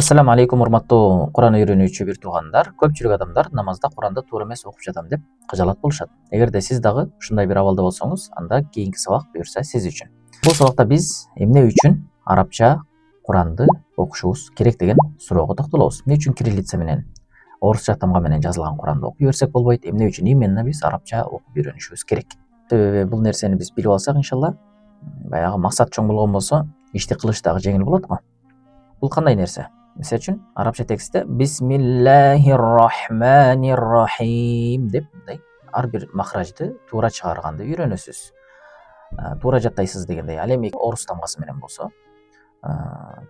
Ассаламу алейкум, урматтуу Куран үйрөнүүчү бир туугандар. Көпчүлүк адамдар намазда Куранды туура эмес окуп жатам деп кыжалат болушат. Эгерде сиз дагы ушундай бир абалда болсоңуз, анда кийинки сабак буюрса сиз үчүн. Бул сабакта биз эмне үчүн арабча Куранды окушубуз керек деген суроого токтолобуз. Эмне үчүн кириллица менен, орусча тамга менен жазылган Куранды окуй берсек болбойт? Эмне үчүн именно биз арабча окуп үйрөнүшүбүз керек? Себеби бул нерсени биз билип алсак, иншалла, баягы максат чоң болгон болсо, ишти кылыш дагы жеңил болот го. Бул кандай нерсе? Мисалы үчүн арабча текстте Бисмиллахир-рахманир-рахим деп мындай ар бир махражды туура чыгарганды үйрөнөсүз. Туура жаттайсыз дегендей. Ал эми орус тамгасы менен болсо,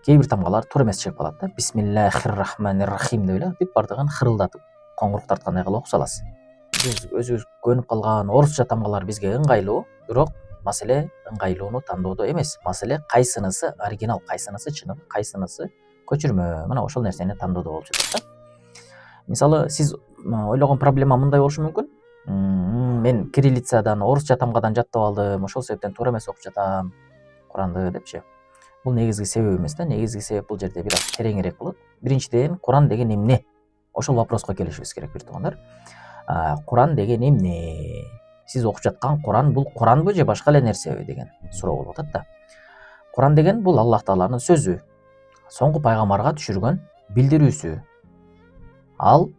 кээ бир тамгалар туура эмес чыгып калат да. Бисмиллахир-рахманир-рахим деп эле бүт бардыгын хырылдатып, коңурук тарткандай кылып окуп саласыз. Биз өзүбүз көнүп калган орусча тамгалар бизге ыңгайлуу, бирок маселе ыңгайлууну тандоодо эмес. Маселе кайсынысы оригинал, кайсынысы чыныгы, кайсынысы көчүрмө. Мына ошол нерсени тандоодо болуп жатат да. Мисалы, сиз ойлогон проблема мындай болушу мүмкүн. Мен кириллицадан, орусча тамгадан жаттап алдым, ошол себептен туура эмес окуп жатам Куранды депчи. Бул негизги себеп эмес да. Негизги себеп бул жерде бир аз тереңирээк болот. Биринчиден, Куран деген эмне? Ошол вопроско келишибиз керек, бир туугандар. Куран деген эмне? Сиз окуп жаткан Куран бул Куранбы же башка эле нерсеби деген суроо болуп атат да. Куран деген бул Аллах Тааланын сөзү, соңку пайгамбарга түшүргөн билдирүүсү. Ал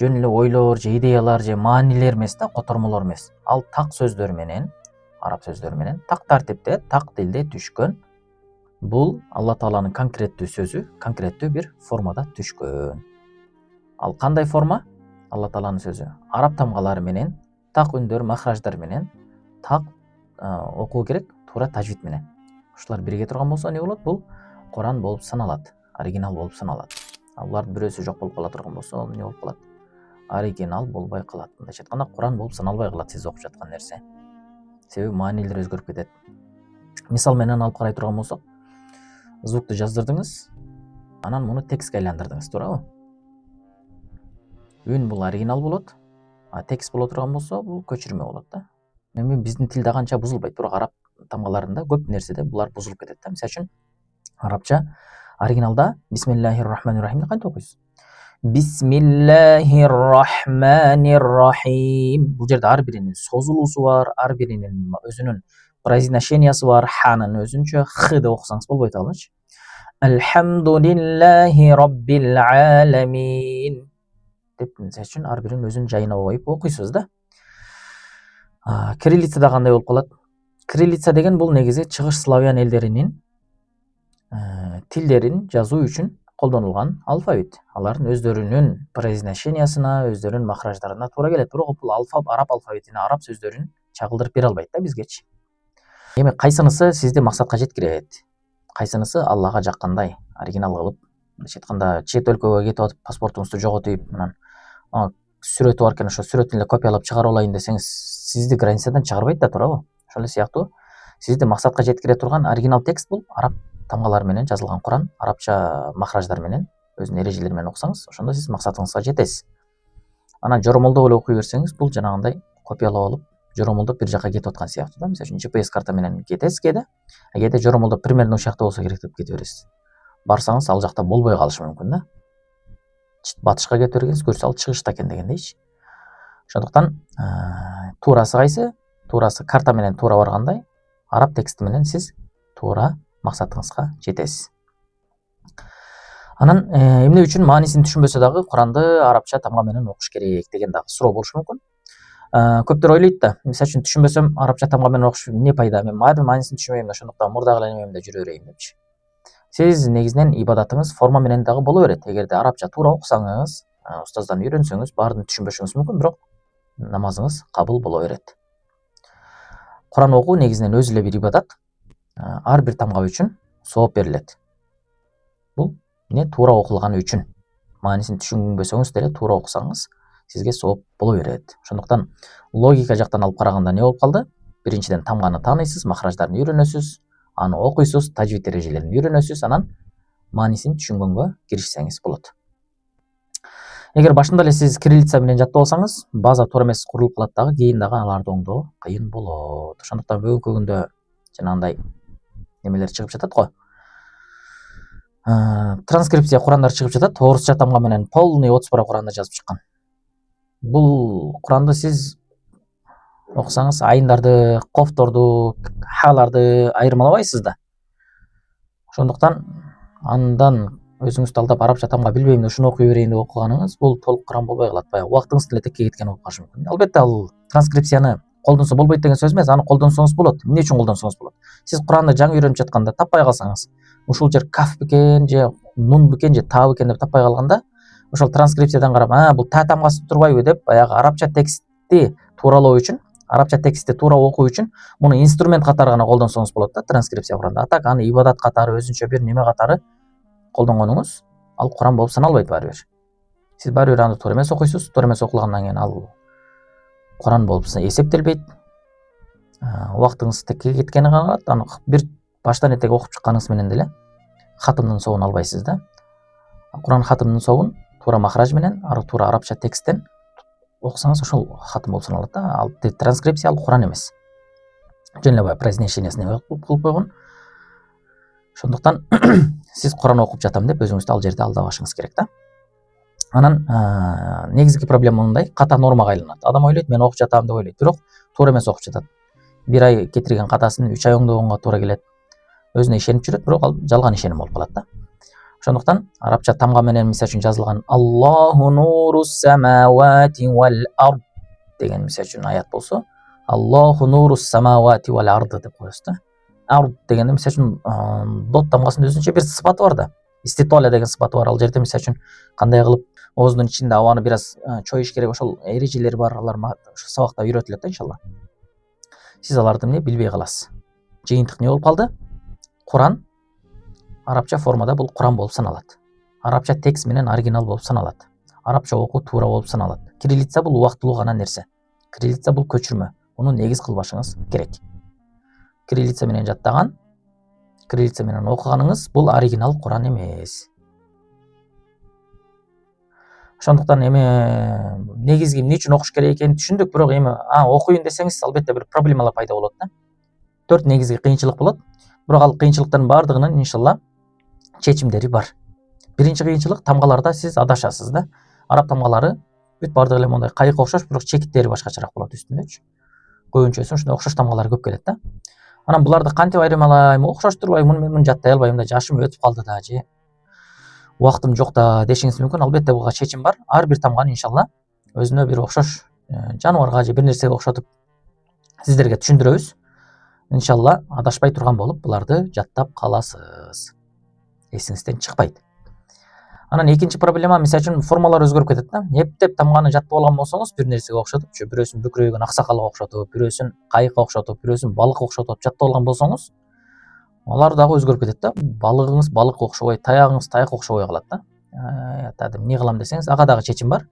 жөн эле ойлор же идеялар же маанилер эмес да, котормолор эмес. Ал так сөздөр менен, араб сөздөр менен, так тартипте, так тилде түшкөн. Бул Алла Тааланын конкреттүү сөзү, конкреттүү бир формада түшкөн. Ал кандай форма? Алла Тааланын сөзү араб тамгалары менен, так үндөр, махраждар менен, так окуу керек, туура тажвид менен. Ушулар бирге турган болсо эмне болот? Бул Куран болуп саналат, оригинал болуп саналат. Булардын бирөөсү жок болуп кала турган болсо, эмне болуп калат? Оригинал болбой калат. Мындайча айтканда, Куран болуп саналбай калат сиз окуп жаткан нерсе. Себеби маанилер өзгөрүп кетет. Мисал менен алып карай турган болсок, звукту жаздырдыңыз, анан муну текстке айландырдыңыз, туурабы? Үн бул оригинал болот, а текст боло турган болсо, бул көчүрмө болот да. Эми биздин тилде канча бузулбайт, бирок араб тамгаларында көп нерседе булар бузулуп кетет да. Мисалы үчүн арабча оригиналда Бисмиллахир-рахманир-рахимди кантип окуйсуз? Бисмиллахир-рахманир-рахим. Бул жерде ар биринин созулуусу бар, ар биринин өзүнүн произношениясы бар. Ханын өзүнчө, х деп окусаңыз болбойт алычы. Алхамдулиллахи раббил аламин деп, мисалы үчүн ар бирин өзүнүн жайына коюп окуйсуз да. Кириллицада кандай болуп калат? Кириллица деген бул негизи чыгыш славян элдеринин тилдерин жазуу үчүн колдонулган алфавит. Алардын өздөрүнүн произношениясына, өздөрүнүн махраждарына туура келет. Бирок бул араб алфавитине, араб сөздөрүн чагылдырып бере албайт да бизгечи. Эми кайсынысы сизди максатка жеткирет? Кайсынысы Аллага жаккандай, оригинал кылып, мындайча айтканда, чет өлкөгө кетип атып, паспортуңузду жоготуп, анан сүрөтү бар экен, ошо сүрөтүн эле копиялап чыгарып алайын десеңиз, сизди границадан чыгарбайт да, туурабы? Ошол эле сыяктуу сизди максатка жеткире турган оригинал текст бул араб тамгалары менен жазылган Куран, арабча махраждар менен, өзүнүн эрежелери менен окусаңыз, ошондо сиз максатыңызга жетесиз. Анан жоромолдоп эле окуй берсеңиз, бул жанагындай копиялап алып, жоромолдоп бир жака кетип аткан сыяктуу да. Мисалы үчүн GPS карта менен кетесиз кээде, кээде жоромолдоп примерно ушул жакта болсо керек деп кете бересиз. Барсаңыз, ал жакта болбой калышы мүмкүн да. Батышка кете бергенсиз, көрсө ал чыгышта экен дегендейчи. Ошондуктан туурасы кайсы? Туурасы карта менен туура баргандай, араб тексти менен сиз туура максатыңызга жетесиз. Анан эмне үчүн маанисин түшүнбөсө дагы Куранды арабча тамга менен окуш керек деген дагы суроо болушу мүмкүн. Көптөр ойлойт да, мисалы үчүн түшүнбөсөм арабча тамга менен окуш эмне пайда? Мен баары маанисин түшүнбөйм, ошондуктан мурдагы эле немемде жүрө берейин депчи. Сиз негизинен ибадатыңыз форма менен дагы боло берет. Эгерде арабча туура окусаңыз, устаздан үйрөнсөңүз, баарын түшүнбөшүңүз мүмкүн, бирок намазыңыз кабыл боло берет. Куран окуу негизинен өзү эле бир ибадат. Ар бир тамга үчүн сооп берилет. Бул эмне? Туура окулганы үчүн. Маанисин түшүнбөсөңүз деле туура окусаңыз, сизге сооп боло берет. Ошондуктан логика жактан алып караганда эмне болуп калды? Биринчиден тамганы тааныйсыз, махраждарын үйрөнөсүз, аны окуйсуз, тажвид эрежелерин үйрөнөсүз, анан маанисин түшүнгөнгө киришсеңиз болот. Эгер башында эле сиз кириллица менен жаттап алсаңыз, база туура эмес курулуп калат дагы, кийин дагы аларды оңдоо кыйын болот. Ошондуктан бүгүнкү күндө жанагындай немелер чыгып жатат го. Транскрипция Курандар чыгып жатат. Орусча тамга менен полный 30 пара Куранды жазып чыккан. Бул Куранды сиз окусаңыз айындарды, кофторду, халарды айырмалабайсыз да. Ошондуктан андан өзүңүз талдап арабча тамга билбейм, ушуну окуй берейин деп окуганыңыз бул толук Куран болбой калат. Баягы убактыңыз деле текке кеткен болуп калышы мүмкүн. Албетте ал транскрипцияны колдонсо болбойт деген сөз эмес, аны колдонсоңуз болот. Эмне үчүн колдонсоңуз болот? Сиз Куранды жаңы үйрөнүп жатканда таппай калсаңыз, ушул жер каф бекен же нун бекен же та бекен деп таппай калганда, ошол транскрипциядан карап, бул та тамгасы турбайбы деп баягы арабча текстти тууралоо үчүн, арабча текстти туура окуу үчүн муну инструмент катары гана колдонсоңуз болот да, транскрипция Куранда. А так аны ибадат катары, өзүнчө бир неме катары колдонгонуңуз ал Куран болуп саналбайт баары бир. Сиз баары бир аны туура эмес окуйсуз, туура эмес окугандан кийин ал Куран болуп эсептелбейт. Убактыңыз текке кеткени калат. Аны бир баштан этеге окуп чыкканыңыз менен деле хатымдын соогун албайсыз да. Куран хатымдын соогун туура махраж менен, туура арабча тексттен окусаңыз ошол хатым болуп саналат да. Ал транскрипция ал Куран эмес. Жөн эле баягы произнесениясына кылып койгон. Ошондуктан сиз Куран окуп жатам деп өзүңүздү ал жерде алдабашыңыз керек да. Анан негизги проблема мындай, ката нормага айланат. Адам ойлойт, мен окуп жатам деп ойлойт, бирок туура эмес окуп жатат. Бир ай кетирген катасын 3 ай оңдогонго туура келет. Өзүнө ишенип жүрөт, бирок ал жалган ишеним болуп калат да. Ошондуктан арабча тамга менен мисалы үчүн жазылган Аллаху нурус самавати вал ард деген мисалы үчүн аят болсо, Аллаху нурус самавати вал ард деп коесуз да. Ард дегенде мисалы үчүн дот тамгасынын өзүнчө бир сыпаты бар да. Иститоля деген сыпаты бар. Ал жерде мисалы үчүн кандай кылып ооздун ичинде абаны бир аз чоюш керек, ошол эрежелери бар. Алар ошол сабакта үйрөтүлөт да иншалла. Сиз аларды эмне билбей каласыз. Жыйынтык не болуп калды? Куран арабча формада бул Куран болуп саналат. Арабча текст менен оригинал болуп саналат. Арабча окуу туура болуп саналат. Кириллица бул убактылуу гана нерсе. Кириллица бул көчүрмө. Муну негиз кылбашыңыз керек. Кириллица менен жаттаган, кириллица менен окуганыңыз бул оригинал Куран эмес. Ошондуктан негизги эмне үчүн окуш керек экенин түшүндүк, бирок окуйын десеңиз албетте бир проблемалар пайда болот да. 4 негизги кыйынчылык болот. Бирок ал кыйынчылыктардын баардыгынын иншалла чечимдери бар. Биринчи кыйынчылык, тамгаларда сиз адашасыз да. Араб тамгалары бүт баардыгы эле мондай кайыкка окшош, бирок чекиттери башкачараак болот үстүндөчү. Көбүнчөсү ушундай окшош тамгалар көп келет да. Анан буларды кантип айырмалайм, окшоштурбайм, муну жаттай албайм да, жашым өтүп калды да же убактым жок да дешиңиз мүмкүн. Албетте буга чечим бар. Ар бир тамганы иншалла өзүнө бир окшош жаныбарга же бир нерсеге окшотуп сиздерге түшүндүрөбүз. Иншалла адашпай турган болуп буларды жаттап каласыз. Эсиңизден чыкпайт. Анан экинчи проблема, мисалы үчүн формалар өзгөрүп кетет да. Эптеп тамганы жаттап алган болсоңуз, бир нерсеге окшотуп, бирөөсүн бүкүрөйгөн аксакалга окшотуп, бирөөсүн кайыкка окшотуп, бирөөсүн балыкка окшотуп жаттап алган болсоңуз, алар дагы өзгөрүп кетет да. Балыгыңыз балыкка окшобой, таягыңыз таякка окшобой калат да. Эмне кылам десеңиз, ага дагы чечим бар.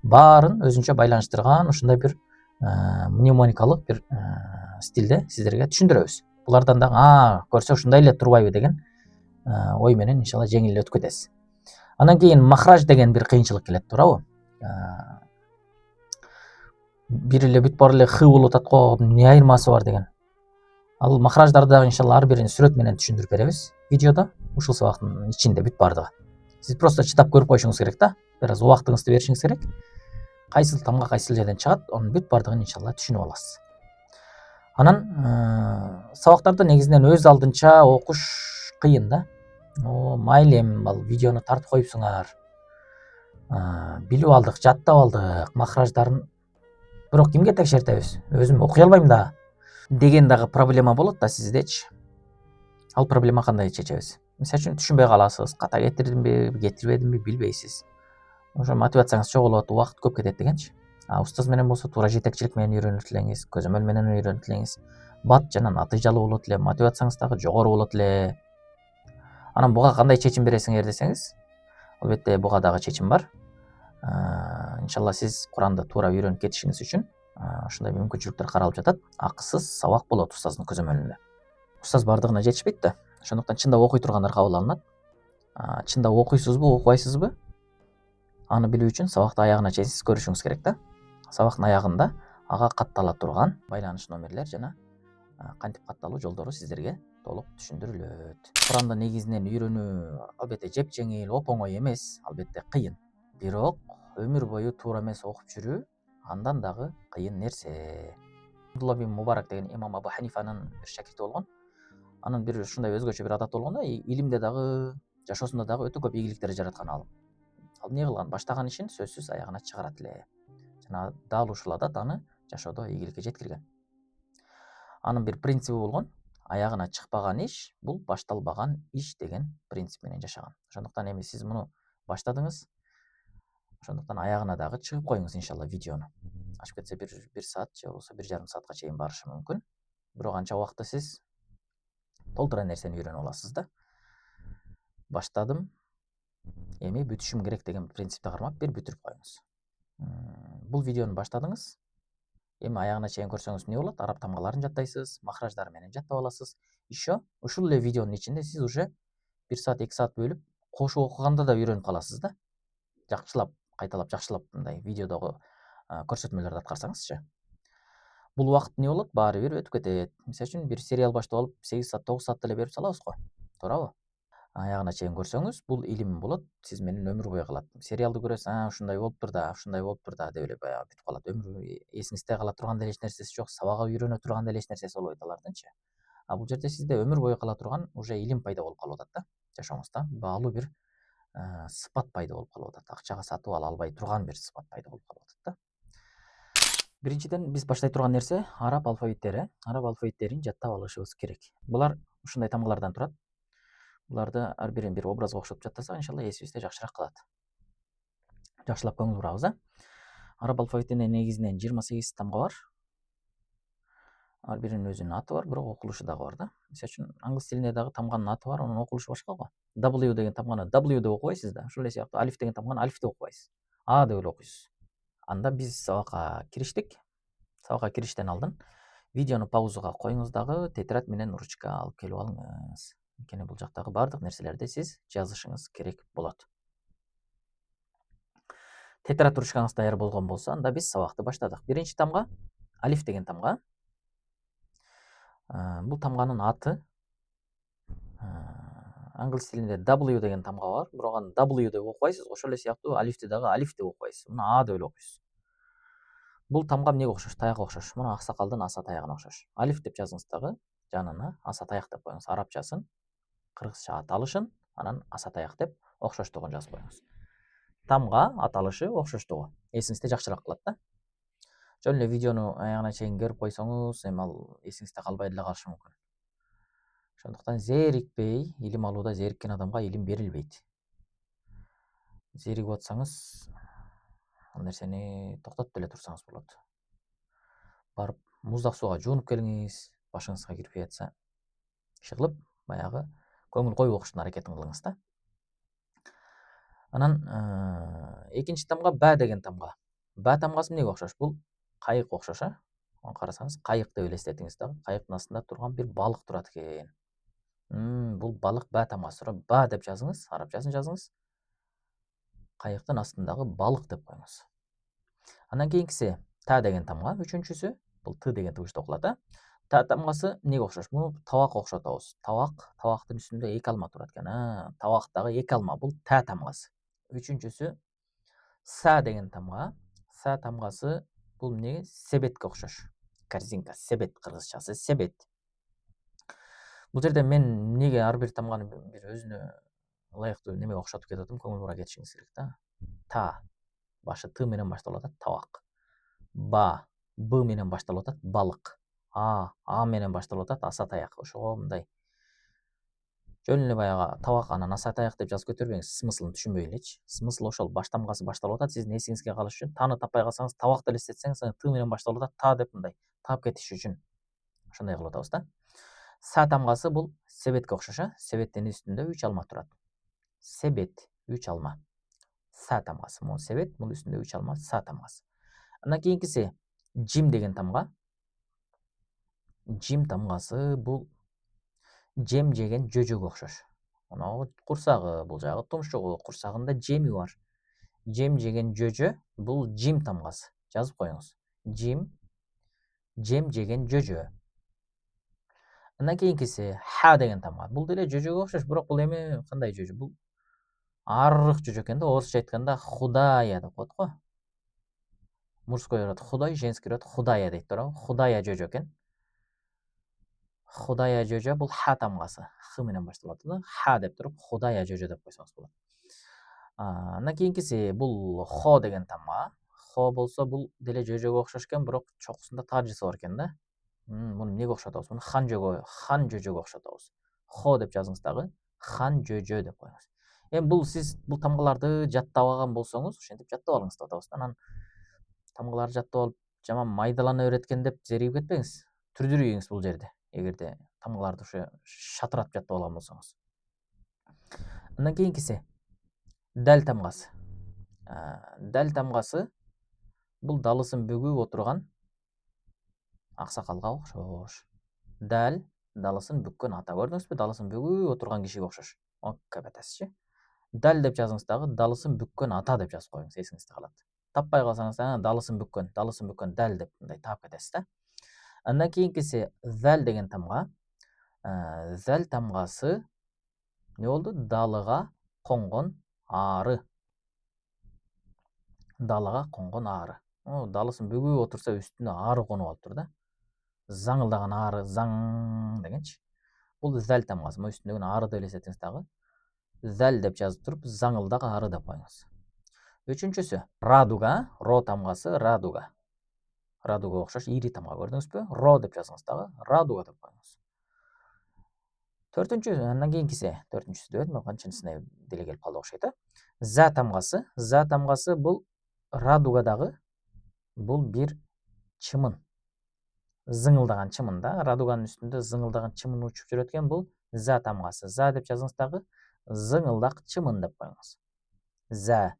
Баарын өзүнчө байланыштырган ушундай бир мнемоникалык бир стилде сиздерге түшүндүрөбүз. Булардан дагы көрсө ушундай эле турбайбы деген ой менен иншалла жеңил өтүп кетесиз. Андан кийин махраж деген бир кыйынчылык келет, туурабы? Бир эле бүт баары эле х болуп атат го, эмне айырмасы бар деген. Ал махраждарды дагы иншалла ар бирин сүрөт менен түшүндүрүп беребиз видеодо, ушул сабактын ичинде бүт баардыгы. Сиз просто чытап көрүп коюшуңуз керек да. Бир аз убактыңызды беришиңиз керек. Кайсыл тамга кайсыл жерден чыгат, анын бүт баардыгын иншалла түшүнүп аласыз. Анан сабактарды негизинен өз алдынча окуш кыйын да. Майли эми ал видеону тартып коюпсуңар. Билип алдык, жаттап алдык махраждарын. Бирок кимге текшертебиз? Өзүм окуй албайм да деген дагы проблема болот да сиздечи. Ал проблема кандай чечебиз? Мисалы үчүн түшүнбөй каласыз, ката кетирдимби, кетирбедимби билбейсиз. Ошо мотивацияңыз жоголот, убакыт көп кетет дегенчи. Устаз менен болсо туура жетекчилик менен үйрөнүп элеңиз, көзөмөл менен үйрөнүп элеңиз. Бат жана натыйжалуу болот эле, мотивацияңыз дагы жогору болот эле. Анан буга кандай чечим бересиңер десеңиз, албетте буга дагы чечим бар. Иншалла сиз Куранды туура үйрөнүп кетишиңиз үчүн ушундай мүмкүнчүлүктөр каралып жатат. Акысыз сабак болот устаздын көзөмөлүндө. Устаз баардыгына жетишпейт да. Ошондуктан чындап окуй тургандар кабыл алынат. Чындап окуйсузбу, окубайсызбы? Аны билүү үчүн сабакты аягына чейин сиз көрүшүңүз керек да. Сабактын аягында ага каттала турган байланыш номерлер жана кантип катталуу жолдору сиздерге толук түшүндүрүлөт. Куранды негизинен үйрөнүү албетте жеп жеңил, оп оңой эмес, албетте кыйын. Бирок өмүр бою туура эмес окуп жүрүү андан дагы кыйын нерсе. Абдулла бин Мубарак деген имам Абу Ханифанын бир шакирти болгон. Анын бир ушундай өзгөчө бир адаты болгон да, илимде дагы, жашоосунда дагы өтө көп ийгиликтер жараткан ал. Ал эмне кылган? Баштаган ишин сөзсүз аягына чыгарат эле. Жана дал ушул адат аны жашоодо ийгиликке жеткирген. Анын бир принциби болгон, аягына чыкпаган иш бул башталбаган иш деген принцип менен жашаган. Ошондуктан эми сиз муну баштадыңыз. Ошондуктан аягына дагы чыгып коюңуз иншалла видеону. Ашып кетсе бир саат же болбосо 1,5 саатка чейин барышы мүмкүн. Бирок анча убакытта сиз толтура нерсени үйрөнүп аласыз да. Баштадым, эми бүтүшүм керек деген принципти кармап бир бүтүрүп коюңуз. Бул видеону баштадыңыз. Эми аягына чейин көрсөңүз эмне болот? Араб тамгаларын жаттайсыз, махраждары менен жаттап аласыз. Еще ушул эле видеонун ичинде сиз уже 1 саат, 2 саат бөлүп кошуп окуганда да үйрөнүп каласыз да. Жакшылап, кайталап, жакшылап мындай видеодогу көрсөтмөлөрдү аткарсаңызчы. Бул убакыт эмне болот? Баары бир өтүп кетет. Мисалы үчүн бир сериал баштап алып 8 саат, 9 саат деле берип салабыз го. Туурабы? Аягына чейин көрсөңүз, бул илим болот, сиз менен өмүр бою калат. Сериалды көрөсүз, ушундай болуптур да, ушундай болуптур да деп эле баягы бүтүп калат. Өмүр эсиңизде кала турган деле эч нерсеси жок, сабагы үйрөнө турган деле эч нерсеси болбойт алардынчы. А бул жерде сизде өмүр бою кала турган уже илим пайда болуп калып атат да, жашооңузда. Баалуу бир сыпат пайда болуп калып атат. Акчага сатып ала албай турган бир сыпат пайда болуп калып атат да. Биринчиден биз баштай турган нерсе араб алфавиттери. Араб алфавиттерин жаттап алышыбыз керек. Булар ушундай тамгалардан турат. Буларды ар бирин бир образга окшотуп жаттасак, иншалла эсибизде жакшыраак калат. Жакшылап көңүл бурабыз, Араб алфавитине негизинен 28 тамга бар. Ар биринин өзүнүн аты бар, бирок окулушу дагы бар да. Мисалы үчүн англис тилинде дагы тамганын аты бар, анын окулушу башка го. W деген тамганы W деп окубайсыз да, ошол эле сыяктуу алиф деген тамганы алиф деп окубайсыз. А деп эле окуйсуз. Анда биз сабакка кириштик. Сабакка кириштен алдын видеону паузага коюңуз дагы тетрадь менен ручка алып келип алыңыз. Анткени бул жактагы баардык нерселерди сиз жазышыңыз керек болот. Тетрадь ручкаңыз даяр болгон болсо, анда биз сабакты баштадык. Биринчи тамга алиф деген тамга. Бул тамганын аты англис тилинде W деген тамга бар, бирок аны W деп окубайсыз, ошол эле сыяктуу алифти дагы алиф деп окубайсыз. Муну А деп эле окуйсуз. Бул тамга эмнеге окшош? Таякка окшош. Муну аксакалдын аса таягына окшош. Алиф деп жазыңыз дагы, жанына аса таяк деп коюңуз. Арабчасын, кыргызча аталышын, анан аса таяк деп окшоштугун жазып коюңуз. Тамга аталышы окшоштугу эсиңизде жакшыраак калат да. Жөн эле видеону аягына чейин көрүп койсоңуз, эми ал эсиңизде калбай деле калышы мүмкүн. Ошондуктан зерикпей, илим алууда зериккен адамга илим берилбейт. Зеригип атсаңыз, ал нерсени токтотуп деле турсаңыз болот. Барып муздак сууга жуунуп келиңиз, башыңызга кирбей атса, иши кылып, баягы көңүл коюп окуштун аракетин кылыңыз да. Анан экинчи тамга Б деген тамга. Б тамгасы эмнеге окшош? Бул кайык окшош, Аны карасаңыз, кайык деп элестетиңиз дагы. Кайыктын астында турган бир балык турат экен. Бул балык Б тамгасы. Ба деп жазыңыз, арабчасын жазыңыз. Кайыктын астындагы балык деп коюңуз. Андан кийинкиси Та деген тамга, үчүнчүсү, бул Т деген тыбышта окулат, Та тамгасы эмнеге окшош? Муну табакка окшотобуз. Табактын үстүндө 2 алма турат экен. Табактагы 2 алма бул Та тамгасы. Үчүнчүсү Са деген тамга. Са тамгасы бул эмнеге? Себетке окшош. Корзинка, себет, кыргызчасы себет. Бул жерде мен эмнеге ар бир тамганы бир өзүнө ылайыктуу немеге окшотуп кетип атам, көңүл бура кетишиңиз керек да. Та, башы Т менен башталып атат, табак. Ба, Б менен башталып атат, балык. А менен башталып атат, аса таяк. Ошого мындай жөн эле баягы табак анан аса таяк деп жазып көтөрбөңүз, смыслын түшүнбөй элечи. Смысл ошол, баш тамгасы башталып атат, сиздин эсиңизге калыш үчүн. Таны таппай калсаңыз, табакты элестетсеңиз, Т менен башталып атат, та деп мындай таап кетиш үчүн ошондой кылып атабыз да. Са тамгасы бул себетке окшош, Себеттин үстүндө 3 алма турат. Себет, 3 алма. Са тамгасы, могу себет, бул үстүндө 3 алма, са тамгасы. Андан кийинкиси Жим деген тамга. Жим тамгасы бул жем жеген жөжөгө окшош. Мына курсагы, бул жагы тумшугу, курсагында жеми бар. Жем жеген жөжө бул жим тамгасы. Жазып коюңуз. Жим, жем жеген жөжө. Андан кийинкиси ха деген тамга. Бул деле жөжөгө окшош, бирок бул эми кандай жөжө? Бул арырык жөжө экен да. Орусча айтканда худая деп коет го. Мужской урат худой, женский урат худая дейт туурабы? Худая жөжө экен. Худая жөжө бул ха тамгасы. Х менен башталат да. Ха деп туруп худая жөжө деп койсоңуз болот. Андан кийинкиси бул хо деген тамга. Хо болсо бул деле жөжөгө окшош экен, бирок чокусунда тажысы бар экен да. Муну эмнеге окшотобуз? Муну хан жөжөгө окшотобуз. Хо деп жазыңыз дагы, хан жөжө деп коюңуз. Эми бул сиз бул тамгаларды жаттабаган болсоңуз, ошентип жаттап алыңыз деп атабыз да. Анан тамгаларды жаттап алып, жаман майдалана берет экен деп зеригип кетпеңиз. Түрдүрүңүз бул жерде. Эгерде тамгаларды ушу шатыратып жаттап алган болсоңуз. Андан кийинкиси дал тамгасы. Дал тамгасы бул далысын бөгүп отурган аксакалга окшош. Дал далысын бүккөн ата, көрдүңүзбү? Далысын бөгүп отурган кишиге окшош. Капатасызчы. Дал деп жазыңыз дагы, далысын бүккөн ата деп жазып коюңуз, эсиңизде калат. Таппай калсаңыз, далысын бүккөн дал деп мындай таап кетесиз да. Андан кийинкиси зал деген тамга. Зал тамгасы не болду? Далыга конгон ары. Далыга конгон ары. Далысын бөгүп отурса үстүнө ары конуп алыптыр да. Заңылдаган ары, заң дегенчи. Бул зал тамгасы. Мына үстүндөгүнү ары деп элестетиңиз дагы. Зал деп жазып туруп, заңылдак ары деп коюңуз. Үчүнчүсү радуга, ро тамгасы, радуга. Радуга окшош ири тамга, көрдүңүзбү? Ро деп жазыңыз дагы, радуга деп коюңуз. Андан кийинкиси, төртүнчүсү деп едим, канчынчысына деле келип калды окшойт а. За тамгасы. За тамгасы бул радугадагы бул бир чымын. Зыңылдаган чымын да. Радуганын үстүндө зыңылдаган чымын учуп жүрөт экен, бул за тамгасы. За деп жазыңыз дагы, зыңылдак чымын деп коюңуз. За.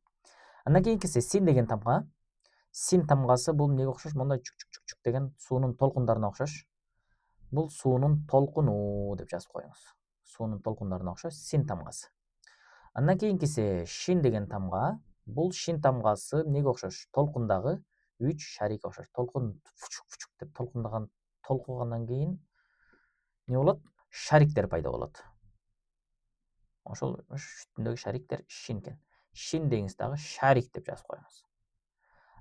Андан кийинкиси син деген тамга. Син тамгасы бул эмнеге окшош? Мондай чук деген суунун толкундарына окшош. Бул суунун толкуну деп жазып коюңуз. Суунун толкундарына окшош син тамгасы. Андан кийинкиси шин деген тамга. Бул шин тамгасы эмнеге окшош? Толкундагы 3 шарик окшош. Толкун фучук деп толкугандан кийин не болот? Шариктер пайда болот. Ошол үстүндөгү шариктер шин экен. Шин деңиз дагы, шарик деп жазып коюңуз.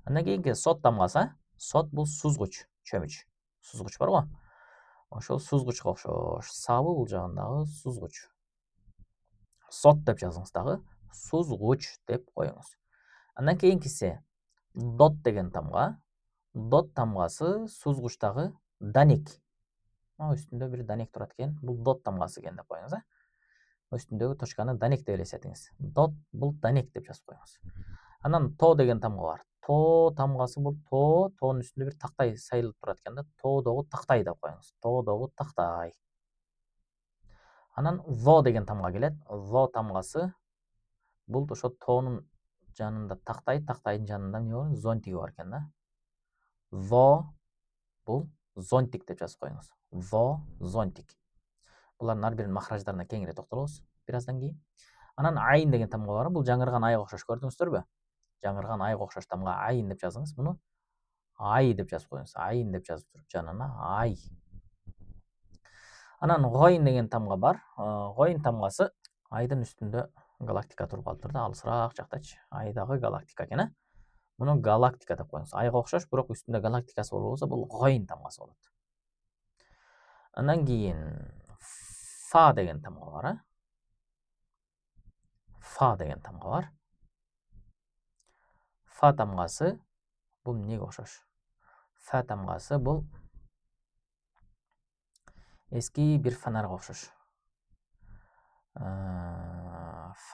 Андан кийинки сот тамгасы. Сот бул сузгуч, чөмүч. Сузгуч бар го? Ошол сузгучка окшош. Сабы бул жагындагы сузгуч. Сот деп жазыңыз дагы, сузгуч деп коюңуз. Андан кийинкиси дот деген тамга. Дот тамгасы сузгучтагы данек. Үстүндө бир данек турат экен. Бул дот тамгасы экен деп коюңуз, а. Үстүндөгү точканы данек деп элестетиңиз. Дот бул данек деп жазып коюңуз. Анан то деген тамга бар. То тамгасы бул тоонун үстүндө бир тактай сайылып турат экен да. Тоодогу тактай деп коюңуз. Тоодогу тактай. Анан во деген тамга келет. Во тамгасы бул ошо тоонун жанында тактай, тактайдын жанында эмне бар? Зонтиги бар экен да. Во бул зонтик деп жазып коюңуз. Во зонтик. Булардын ар биринин махраждарына кеңири токтолобуз бираздан кийин. Анан айын деген тамга бар. Бул жаңырган айга окшош, көрдүңүздөрбү? Жаңырган айга окшош тамга айын деп жазыңыз. Муну ай деп жазып коюңуз. Айын деп жазып туруп жанына ай. Анан гоин деген тамга бар. Гоин тамгасы айдын үстүндө галактика туруп калыптыр да, алысыраак жактачы. Айдагы галактика экен, а. Муну галактика деп коюңуз. Айга окшош, бирок үстүндө галактикасы болбосо, бул гоин тамгасы болот. Андан кийин фа деген тамга бар, а. Фа деген тамга бар. Фа тамгасы бул эмнеге окшош? Фа тамгасы бул эски бир фонарга окшош.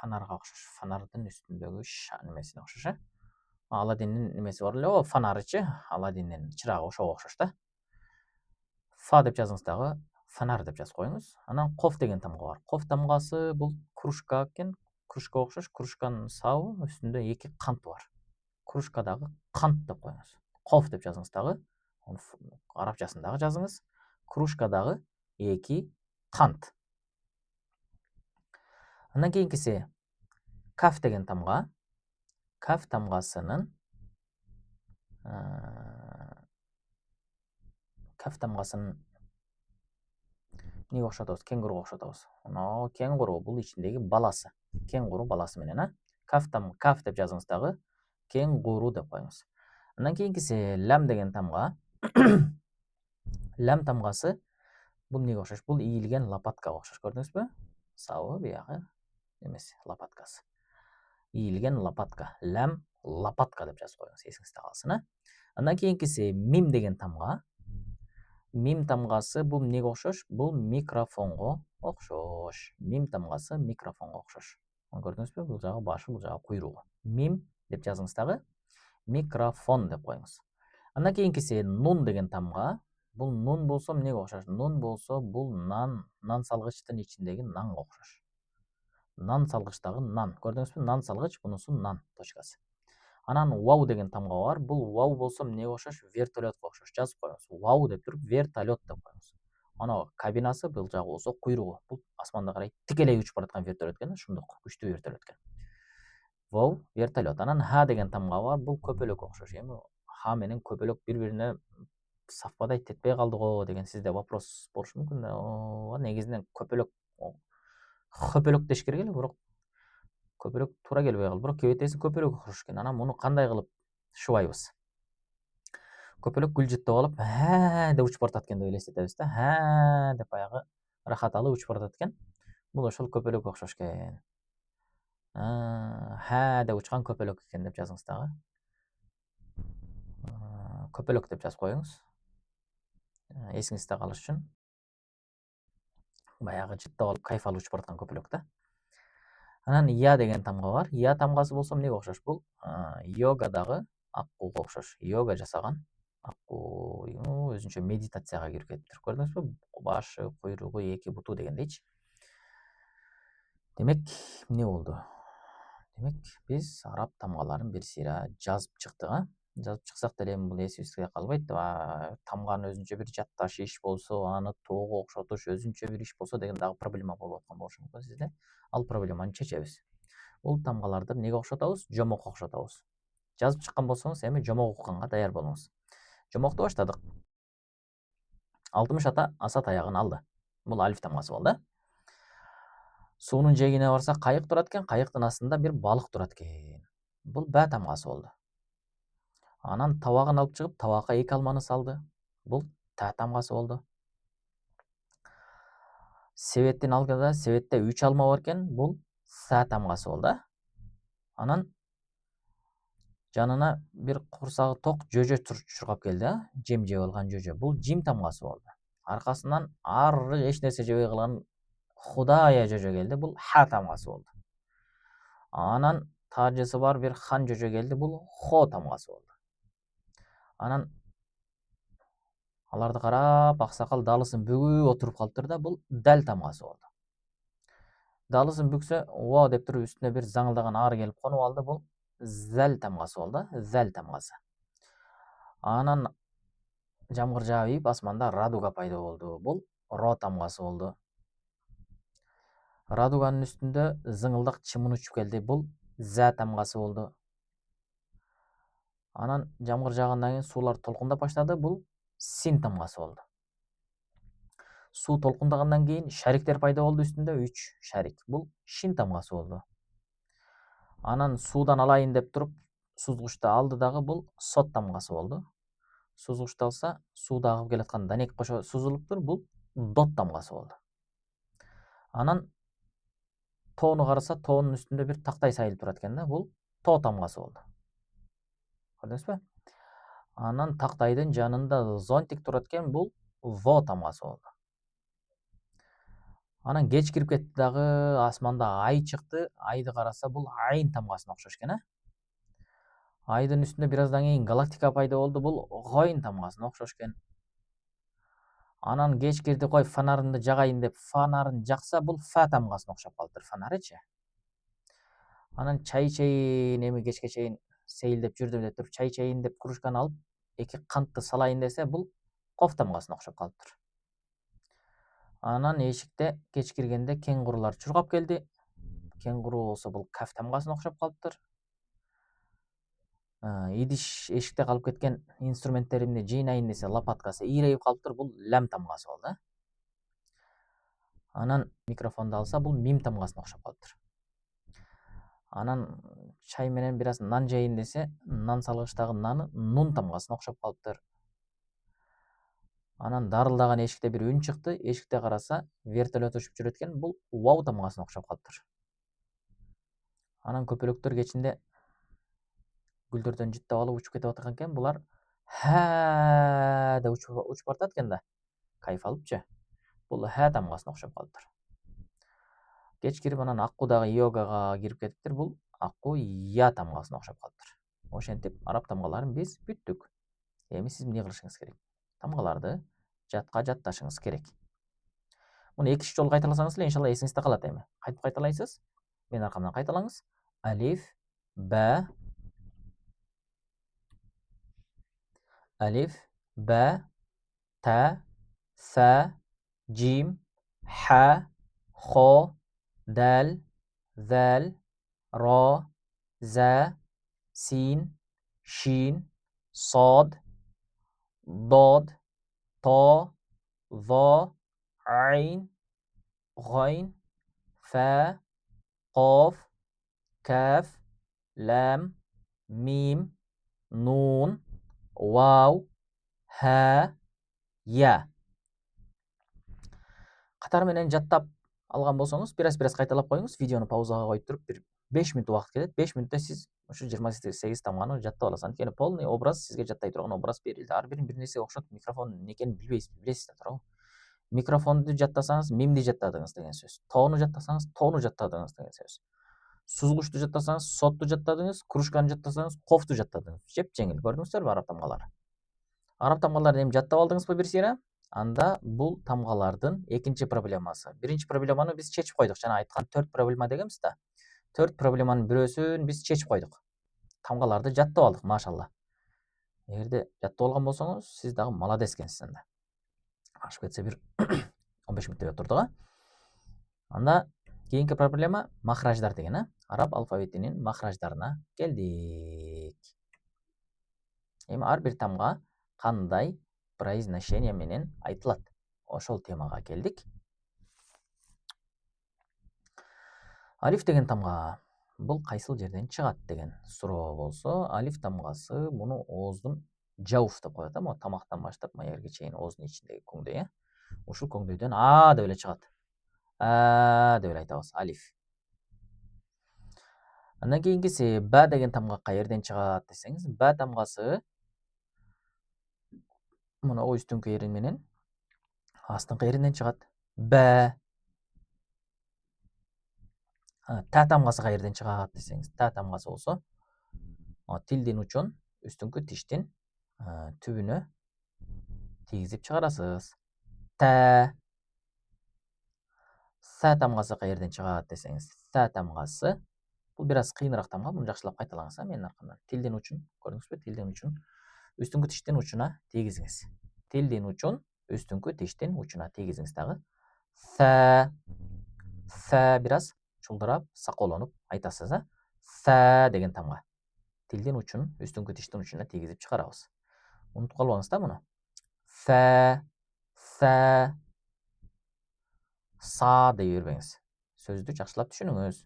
Фонарга окшош. Фонардын үстүндөгү немесине окшош, а. Аладдиндин немеси бар эле го, фонарычы, Аладдиндин чырагы ошого окшош да. Фа деп жазыңыз дагы, фонар деп жазып коюңуз. Анан коф деген тамга бар. Коф тамгасы бул кружка экен. Кружкага окшош. Кружканын сабы үстүндө 2 кант бар. Кружкадагы кант деп коюңуз. Коф деп жазыңыз дагы. Арабчасын дагы жазыңыз. Кружкадагы 2 кант. Андан кийинкиси каф деген тамга. Каф тамгасынын Неге окшотобуз? Кенгуруга окшотобуз. Мына кенгуру бул ичиндеги баласы. Кенгуру баласы менен, каф деп жазыңыз дагы. Кенгуру деп коюңуз. Андан кийинкиси лам деген тамга. Лам тамгасы бул эмнеге окшош? Бул ийилген лопаткага окшош. Көрдүңүзбү? Сабы биягы эмеси лопаткасы. Ийилген лопатка. Лам лопатка деп жазып коюңуз, эсиңизде калсын. Андан кийинкиси мим деген тамга. Мим тамгасы бул эмнеге окшош? Бул микрофонго окшош. Мим тамгасы микрофонго окшош. Көрдүңүзбү? Бул жагы башы, бул жагы куйругу. Мим деп жазыңыз дагы. Микрофон деп коюңуз. Андан кийинкиси нун деген тамга. Бул нун болсо эмнеге окшош? Нун болсо бул нан салгычтын ичиндеги нанга окшош. Нан салгычтагы нан. Көрдүңүзбү? Нан салгыч, бунусу нан точкасы. Анан вау деген тамга бар. Бул вау болсо эмнеге окшош? Вертолетко окшош. Жазып коюңуз. Вау деп туруп вертолет деп коюңуз. Анау кабинасы, бул жагы болсо куйругу. Бул асманда карай тикелей учуп бараткан вертолет экен, ушундук күчтүү вертолет экен. Вау вертолет. Анан ха деген тамга бар. Бул көпөлөккө окшош. Эми ха менен көпөлөк бири-бирине совпадать этпей калды го деген сизде вопрос болушу мүмкүн. Негизинен көпөлөк хөпөлөк деш керек эле, бирок көпөлөк туура келбей калды. Бирок кебетеси көпөлөк окшош экен. Анан муну кандай кылып шубайбыз? Көпөлөк гүл жыттып алып, деп учуп баратат экен деп элестетебиз да. Деп баягы рахат алып учуп баратат экен. Бул ошол көпөлөккө окшош экен. Деп учкан көпөлөк экен деп жазыңыз дагы. Көпөлөк деп жазып коюңуз. Эсиңизде калыш үчүн. Баягы жыттап алып, кайф алып учуп бараткан көпөлөк да. Анан я деген тамга бар. Я тамгасы болсо эмнеге окшош? Бул йогадагы аккууга окшош. Йога жасаган аккуу өзүнчө медитацияга кирип кетиптир. Көрдүңүзбү? Башы, куйругу, эки буту дегендейчи. Демек, эмне болду? Демек, биз араб тамгаларын бир сыйра жазып чыктык, Жазып чыксак деле эми бул эсибизде калбайт. Тамганын өзүнчө бир жатташ иш болсо, аны тоого окшотуш өзүнчө бир иш болсо деген дагы проблема болуп аткан болушу мүмкүн сизде. Ал проблеманы чечебиз. Бул тамгаларды эмнеге окшотобуз? Жомокко окшотобуз. Жазып чыккан болсоңуз, эми жомок укканга даяр болуңуз. Жомокту баштадык. 60 аса таягын алды. Бул алиф тамгасы болду. Суунун жээгине барса, кайык турат экен, кайыктын астында бир балык турат экен. Бул бә тамгасы болду. Анан табагын алып чыгып, табакка 2 алманы салды. Бул та тамгасы болду. Себеттин алгыда, себетте 3 алма бар экен, бул са тамгасы болду. Анан жанына бир курсагы ток жөжө чуркап келди, жем жеп алган жөжө. Бул жим тамгасы болду. Аркасынан арык эч нерсе жебей калган худая жөжө келди, бул ха тамгасы болду. Анан тажысы бар бир хан жөжө келди, бул хо тамгасы болду. Анан аларды карап, аксакал далысын бүгүп отуруп калыптыр да, бул дал тамгасы болду. Далысын бүксө, о деп туруп үстүнө бир заңылдаган ары келип конуп алды, бул зал тамгасы болду, зал тамгасы. Анан жамгыр жаабыйып, асманда радуга пайда болду. Бул ро тамгасы болду. Радуганын үстүндө зыңылдак чымын учуп келди. Бул за тамгасы болду. Анан жамгыр жаагандан кийин суулар толкундап баштады. Бул син тамгасы болду. Суу толкундагандан кийин шариктер пайда болду үстүндө, 3 шарик. Бул шин тамгасы болду. Анан суудан алайын деп туруп, сузгучта алды дагы, бул сот тамгасы болду. Сузгучта алса, сууда агып келаткан данек кошо сузулуптур, бул дот тамгасы болду. Анан тоону караса, тоонун үстүндө бир тактай сайылып турат экен да, бул то тамгасы болду. Көрдүңүзбү? Анан тактайдын жанында зонтик турат экен, бул во тамгасы болду. Анан кеч кирип кетти дагы, асманда ай чыкты, айды караса, бул айын тамгасына окшош экен. Айдын үстүндө бир аздан кийин галактика пайда болду, бул гойн тамгасына окшош экен. Анан кеч кирди, кой фонарымды жагайын деп фонарын жакса, бул фа тамгасына окшоп калыптыр, фонарычы. Анан чай чейин, эми кечке чейин сейилдеп жүрдүм деп туруп, чай чейин деп кружканы алып, 2 кантты салайын десе, бул коф тамгасына окшоп калыптыр. Анан эшикте кеч киргенде кенгурулар чуркап келди. Кенгуру болсо бул каф тамгасына окшоп калыптыр. Идиш эшикте калып кеткен инструменттеримди жыйнайын десе, лопаткасы ийрейип калыптыр, бул лам тамгасы болду. Анан микрофонду алса, бул мим тамгасына окшоп калыптыр. Анан чай менен бир аз нан жейин десе, нан салгычтагы наны нун тамгасына окшоп калыптыр. Анан дарылдаган эшикте бир үн чыкты, эшикте караса, вертолет учуп жүрөт экен, бул вау тамгасына окшоп калыптыр. Анан көпөлөктөр кечинде гүлдөрдөн жыттап алып учуп кетип аткан экен, булар ха деп учуп бартат экен да. Кайф алыпчы. Бул ха тамгасына окшоп калыптыр. Кеч кирип анан аккудагы йогага кирип кетиптир, бул акку я тамгасына окшоп калыптыр. Ошентип араб тамгаларын биз бүттүк. Эми сиз эмне кылышыңыз керек? Тамгаларды жатка жатташыңыз керек. Муну 2 жолу кайталасаңыз эле иншалла эсиңизде калат эми. Кайтып кайталайсыз? Менин аркамдан кайталаңыз. Алиф, ба, алиф, ба, та, са, жим, ха, хо, дал, zal, ro, za, sin, shin, صاد, ضاد, طا, ظا, عين, غين, فا, قاف, كاف, لام, ميم, نون, واو, ها, я. Катар менен жаттап алган болсоңуз, бир аз кайталап коюңуз, видеону паузага коюп туруп, бир 5 мүнөт убакыт кетет. 5 мүнөттө сиз ушу 28 тамганы жаттап аласыз. Анткени полный образ, сизге жаттай турган образ берилди. Ар бирин бир нерсеге окшот, микрофон эмне экенин билесиз да туурабы? Микрофонду жаттасаңыз, мимди жаттадыңыз деген сөз. Тоону жаттасаңыз, тоону жаттадыңыз деген сөз. Сузгучту жаттасаңыз, сотту жаттадыңыз, кружканы жаттасаңыз, кофту жаттадыңыз. Жеп жеңил. Көрдүңүздөрбү араб тамгалары? Араб тамгаларын эми жаттап алдыңызбы бир сыйра? Анда бул тамгалардын экинчи проблемасы. Биринчи проблеманы биз чечип койдук. Жана айткан 4 проблема дегенбиз да. 4 проблеманын бирөөсүн биз чечип койдук. Тамгаларды жаттап алдык, машалла. Эгерде жаттап алган болсоңуз, сиз дагы молодец экенсиз анда. Ашып кетсе бир 15 мүнөттөй отурдук, Анда кийинки проблема махраждар деген, араб алфавитинин махраждарына келдик. Эми ар бир тамга кандай произношение менен айтылат? Ошол темага келдик. Алиф деген тамга бул кайсыл жерден чыгат деген суроо болсо, алиф тамгасы муну ооздун жауф деп коет, могу тамактан баштап маягерге чейин ооздун ичиндеги көңдөй, ушул көңдөйдөн а деп эле чыгат. А деп эле айтабыз, алиф. Андан кийинкиси ба деген тамга каерден чыгат десеңиз, ба тамгасы мына үстүнкү эри менен астыңкы эринен чыгат. Ба. Та тамгасы каерден чыгат десеңиз, та тамгасы болсо, тилдин учун үстүнкү тиштин түбүнө тийгизип чыгарасыз. Та. Са тамгасы каерден чыгат десеңиз, са тамгасы бул бир аз кыйыныраак тамга, муну жакшылап кайталаңыз, менин аркамдан. Тилдин учун, көрдүңүзбү? Тилдин учун үстүнкү тиштин учуна тийгизиңиз. Тилдин учун үстүнкү тиштин учуна тийгизиңиз дагы. Са. Са бир аз чулдурап, сакоолонуп айтасыз, Са деген тамга. Тилдин учун үстүнкү тиштин учуна тийгизип чыгарабыз. Унутуп калбаңыз да муну. Са. Са. Са дей бербеңиз. Сөздү жакшылап түшүнүңүз.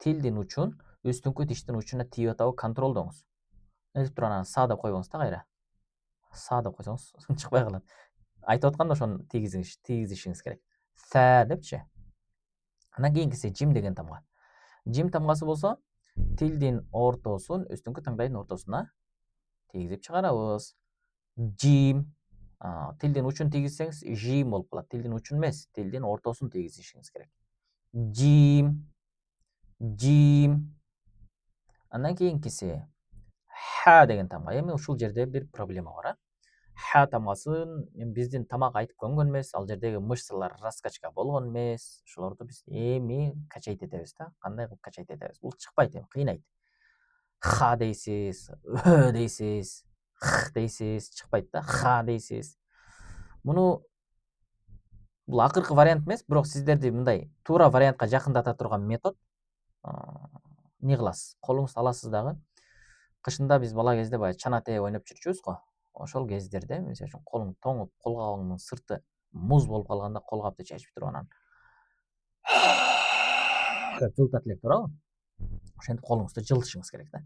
Тилдин учун үстүнкү тиштин учуна тийип атабы контролдоңуз. Этип туруп анан са деп койбоңуз да кайра. Са деп койсоңуз чыкпай калат. Айтып атканда ошону тийгизишиңиз керек. Са депчи. Андан кийинкиси жим деген тамга. Жим тамгасы болсо, тилдин ортосун үстүнкү таңдайдын ортосуна тийгизип чыгарабыз. Жим. Тилдин учун тийгизсеңиз, жим болуп калат. Тилдин учун эмес, тилдин ортосун тийгизишиңиз керек. Жим. Жим. Андан кийинкиси ха деген тамга. Эми ушул жерде бир проблема бар, Ха тамгасын биздин тамак айтып көнгөн эмес, ал жердеги мышцалар раскачка болгон эмес. Ошолорду биз эми качать этебиз да. Кандай кылып качать этебиз? Бул чыкпайт эми, кыйнайт. Ха дейсиз, дейсиз, х дейсиз, чыкпайт да. Ха дейсиз. Муну бул акыркы вариант эмес, бирок сиздерди мындай туура вариантка жакындата турган метод. Не кыласыз? Колуңузду аласыз дагы. Кышында биз бала кезде баягы чана тээп ойноп жүрчүбүз го. Ошол кездерде, мисалы үчүн колуң тоңуп, колгабыңдын сырты муз болуп калганда колгапты чечип туруп анан жылытат элек туурабы? Ошентип колуңузду жылытышыңыз керек да.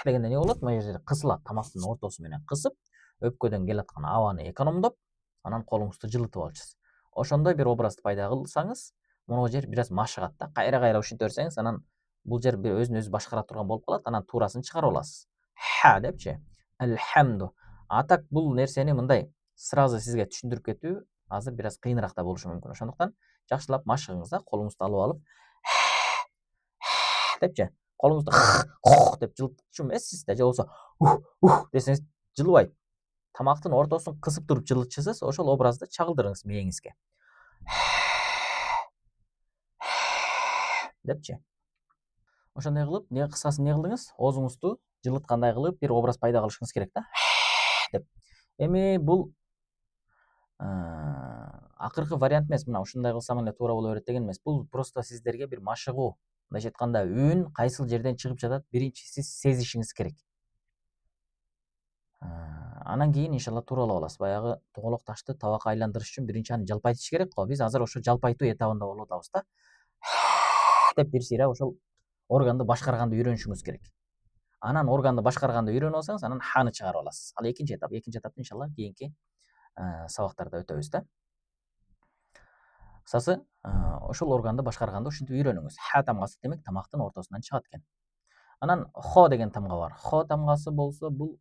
Дегенде не болот? Мына жерде кысылат, тамактын ортосу менен кысып, өпкөдөн келаткан абаны экономдоп, анан колуңузду жылытып алчусуз. Ошондой бир образды пайда кылсаңыз, могу жер бир аз машыгат да. Кайра ушинте берсеңиз, анан бул жер бир өзүн өзү башкара турган болуп калат, анан туурасын чыгарып аласыз. Ха депчи. Алхамду. А так бул нерсени мындай сразу сизге түшүндүрүп кетүү азыр бир аз кыйыныраак да болушу мүмкүн. Ошондуктан жакшылап машыгыңыз да, колуңузду алып депчи. Колуңузду деп жылытчу эмессиз да, же болбосо десеңиз жылыбайт. Тамактын ортосун кысып туруп жылытчысыз, ошол образды чагылдырыңыз мээңизге. Депчи. Ошондой кылып, кыскасы эмне кылдыңыз? Оозуңузду жылыткандай кылып бир образ пайда кылышыңыз керек да. Деп. Эми бул акыркы вариант эмес, мына ушундай кылсам эле туура боло берет деген эмес. Бул просто сиздерге бир машыгуу. Мындайча айтканда, үн кайсыл жерден чыгып жатат, биринчи сиз сезишиңиз керек. Анан кийин иншалла туура боло аласыз. Баягы тоголок ташты табакка айландырыш үчүн биринчи аны жалпайтыш керек го. Биз азыр ошо жалпайтуу этабында болуп атабыз да. Деп бир сыйра ошол органды башкарганды үйрөнүшүңүз керек. Анан органды башкарганды үйрөнүп алсаңыз, анан ханы чыгарып аласыз. Ал экинчи этап. Экинчи этапты иншалла кийинки сабактарда өтөбүз да. Кысасы ошол органды башкарганды ушинтип үйрөнүңүз. Ха тамгасы демек тамактын ортосунан чыгат экен. Анан хо деген тамга бар. Хо тамгасы болсо бул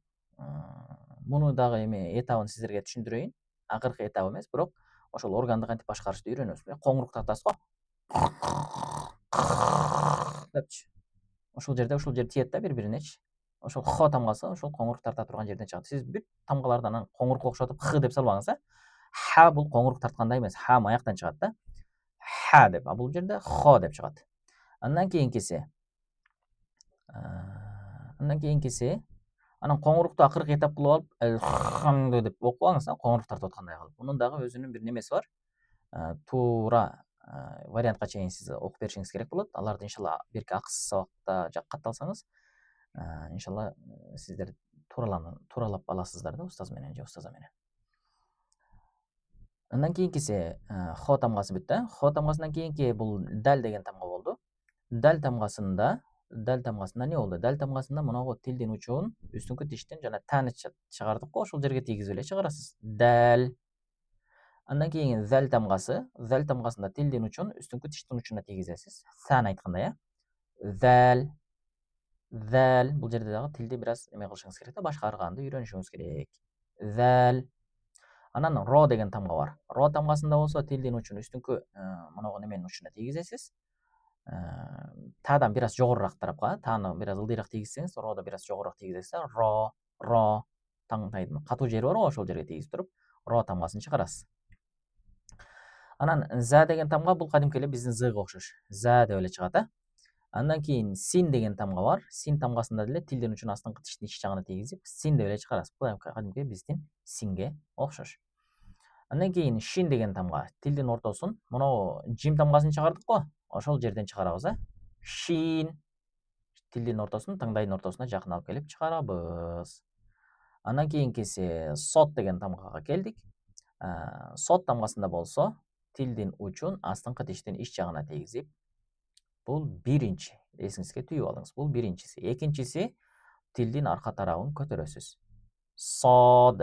муну дагы эми этабын сиздерге түшүндүрөйүн. Акыркы этабы эмес, бирок ошол органды кантип башкарышты үйрөнөбүз. Коңурук тартасыз го. Депчи. Ушул жерде тиет да бири-биринечи. Ошол хо тамгасы ошол коңурук тарта турган жерден чыгат. Сиз бүт тамгаларды анан коңурукка окшотуп х деп салбаңыз, Ха бул коңурук тарткандай эмес. Ха маяктан чыгат да. Ха деп, а бул жерде хо деп чыгат. Андан кийинкиси анан коңурукту акыркы этап кылып алып, элхамду деп окубаңыз, коңурук тартып аткандай кылып. Мунун дагы өзүнүн бир немеси бар. Туура вариантка чейин сиз окуп беришиңиз керек болот. Аларды иншалла бирки акысыз сабакта катталсаңыз, иншалла сиздер тууралап аласыздар да устаз менен же устаза менен. Андан кийинкиси хо тамгасы бүттү. Хо тамгасынан кийинки бул дал деген тамга болду. Дал тамгасында не болду? Дал тамгасында моногу тилдин учун үстүңкү тиштен жана таны чыгардык го, ошол жерге тийгизип эле чыгарасыз. Дал. Андан кийин зал тамгасында тилдин учун үстүңкү тиштин учуна тийгизесиз. Сан айтканда, Зал. Бул жерде дагы тилди бир аз эме кылышыңыз керек да, башкарганды үйрөнүшүңүз керек. Зал. Анан ро деген тамга бар. Ро тамгасында болсо тилдин учун үстүңкү моногу неменин учуна тийгизесиз. Тадан бир аз жогорураак тарапка, таны бир аз ылдыйраак тийгизсеңиз, роду бир аз жогорураак тийгизесиз. Ро таңдайдын катуу жери бар го, ошол жерге тийгизип туруп, ро тамгасын чыгарасыз. Анан за деген тамга бул кадимки эле биздин зга окшош. За деп эле чыгат, Андан кийин син деген тамга бар. Син тамгасында деле тилдин учун астыңкы тиштин ич жагына тийгизип, син деп эле чыгарасыз. Бул кадимки биздин синге окшош. Андан кийин шин деген тамга, тилдин ортосун, моногу жим тамгасын чыгардык го, ошол жерден чыгарабыз, Шин. Тилдин ортосун таңдайдын ортосуна жакын алып келип чыгарабыз. Андан кийинкиси сот деген тамгага келдик. Сот тамгасында болсо, тилдин учун астыңкы тиштин ич жагына тийгизип, бул биринчи. Эсиңизге түйүп алыңыз. Бул биринчиси. Экинчиси тилдин арка тарабын көтөрөсүз. Сод.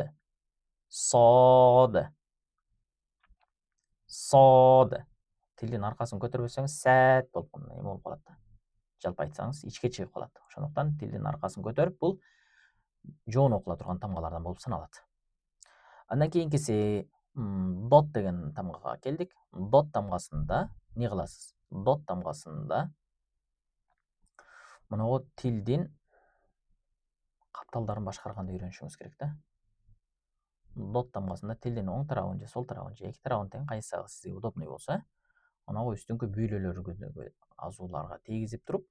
Тилдин аркасын көтөрбөсөңүз сәт болуп эме болуп калат да. Жалпы айтсаңыз ичке чыгып калат. Ошондуктан тилдин аркасын көтөрүп, бул жоон окула турган тамгалардан болуп саналат. Андан кийинкиси дот деген тамгага келдик. Дот тамгасында не кыласыз? Дот тамгасында моногу тилдин капталдарын башкарганды үйрөнүшүңүз керек да. Дот тамгасында тилдин оң тарабын же сол тарабын же эки тарабын тең кайсысагы сизге удобный болсо, моногу үстүңкү бүйлөлөргө азууларга тийгизип туруп,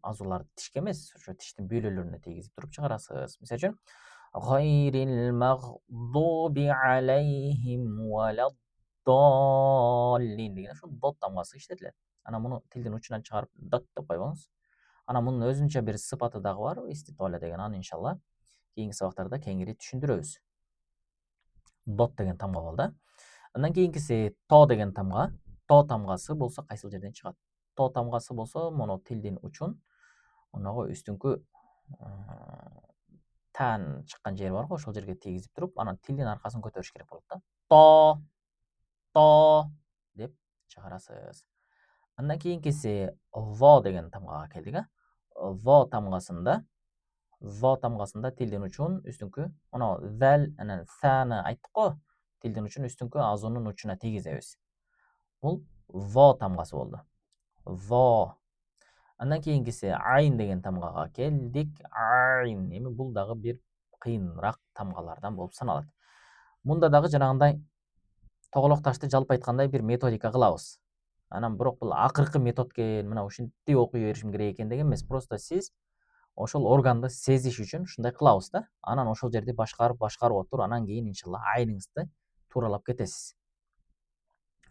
азууларды тишке эмес, ошо тиштин бүйлөлөрүнө тийгизип туруп чыгарасыз. Мисалы үчүн гайрил магдуби алейхим валаддаллин деген ошо дот тамгасы иштетилет. Анан муну тилдин учунан чыгарып дот деп койбоңуз. Анан мунун өзүнчө бир сыпаты дагы бар, иститоля деген. Аны иншалла кийинки сабактарда кеңири түшүндүрөбүз. Дот деген тамга болду. Андан кийинкиси то деген тамга. То тамгасы болсо кайсыл жерден чыгат? то тамгасы болсо муну тилдин учун мунагу үстүңкү таан чыккан жери бар го, ошол жерге тийгизип туруп, анан тилдин аркасын көтөрүш керек болот да. То деп чыгарасыз. Андан кийинкиси во деген тамгага келдик, Во тамгасында тилдин учун үстүңкү, мына зәл анан саны айттык го, тилдин учун үстүңкү азуунун учуна тийгизебиз. Бул во тамгасы болду. Во. Андан кийинкиси айн деген тамгага келдик. Айн. Эми бул дагы бир кыйыныраак тамгалардан болуп саналат. Мында дагы жанагындай тоголок ташты жалпы айткандай бир методика кылабыз. Анан бирок бул акыркы метод экен, мына ушинтип окуй беришим керек экен деген эмес. Просто сиз ошол органды сезиш үчүн ушундай кылабыз да. Анан ошол жерди башкарып отур, анан кийин иншалла айныңызды тууралап кетесиз.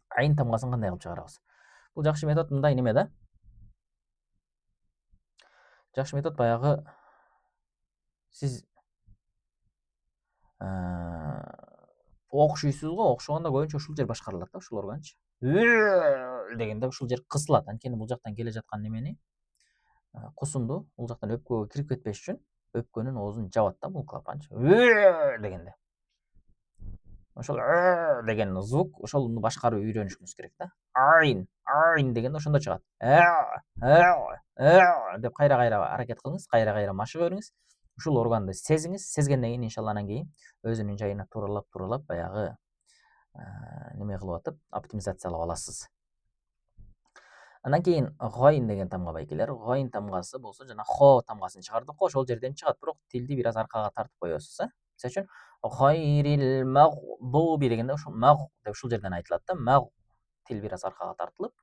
Айн тамгасын кандай кылып чыгарабыз? Бул жакшы метод мындай неме да. Жакшы метод баягы сиз окшойсуз го, окшогондо көбүнчө ушул жер башкарылат да, ушул органчы. Дегенде ушул жер кысылат. Анткени бул жактан келе жаткан немени, кусунду бул жактан өпкөгө кирип кетпеш үчүн өпкөнүн оозун жабат да бул клапанчы. Дегенде. Ошол деген звук, ошону башкарып үйрөнүшүңүз керек да. Айн дегенде ошондо чыгат. Деп кайра аракет кылыңыз, кайра машыга бериңиз. Ушул органды сезиңиз, сезгенден кийин иншалла анан кийин өзүнүн жайына тууралап баягы неме кылып атып, оптимизациялап аласыз. Андан кийин гойн деген тамга келер. Гойн тамгасы болсо жана хо тамгасын чыгардык го, ошол жерден чыгат, бирок тилди бир аз аркага тартып коесуз, Мисалы үчүн гойрил магдуби дегенде ошол маг деп ушул жерден айтылат да. Маг тил бир аз аркага тартылып,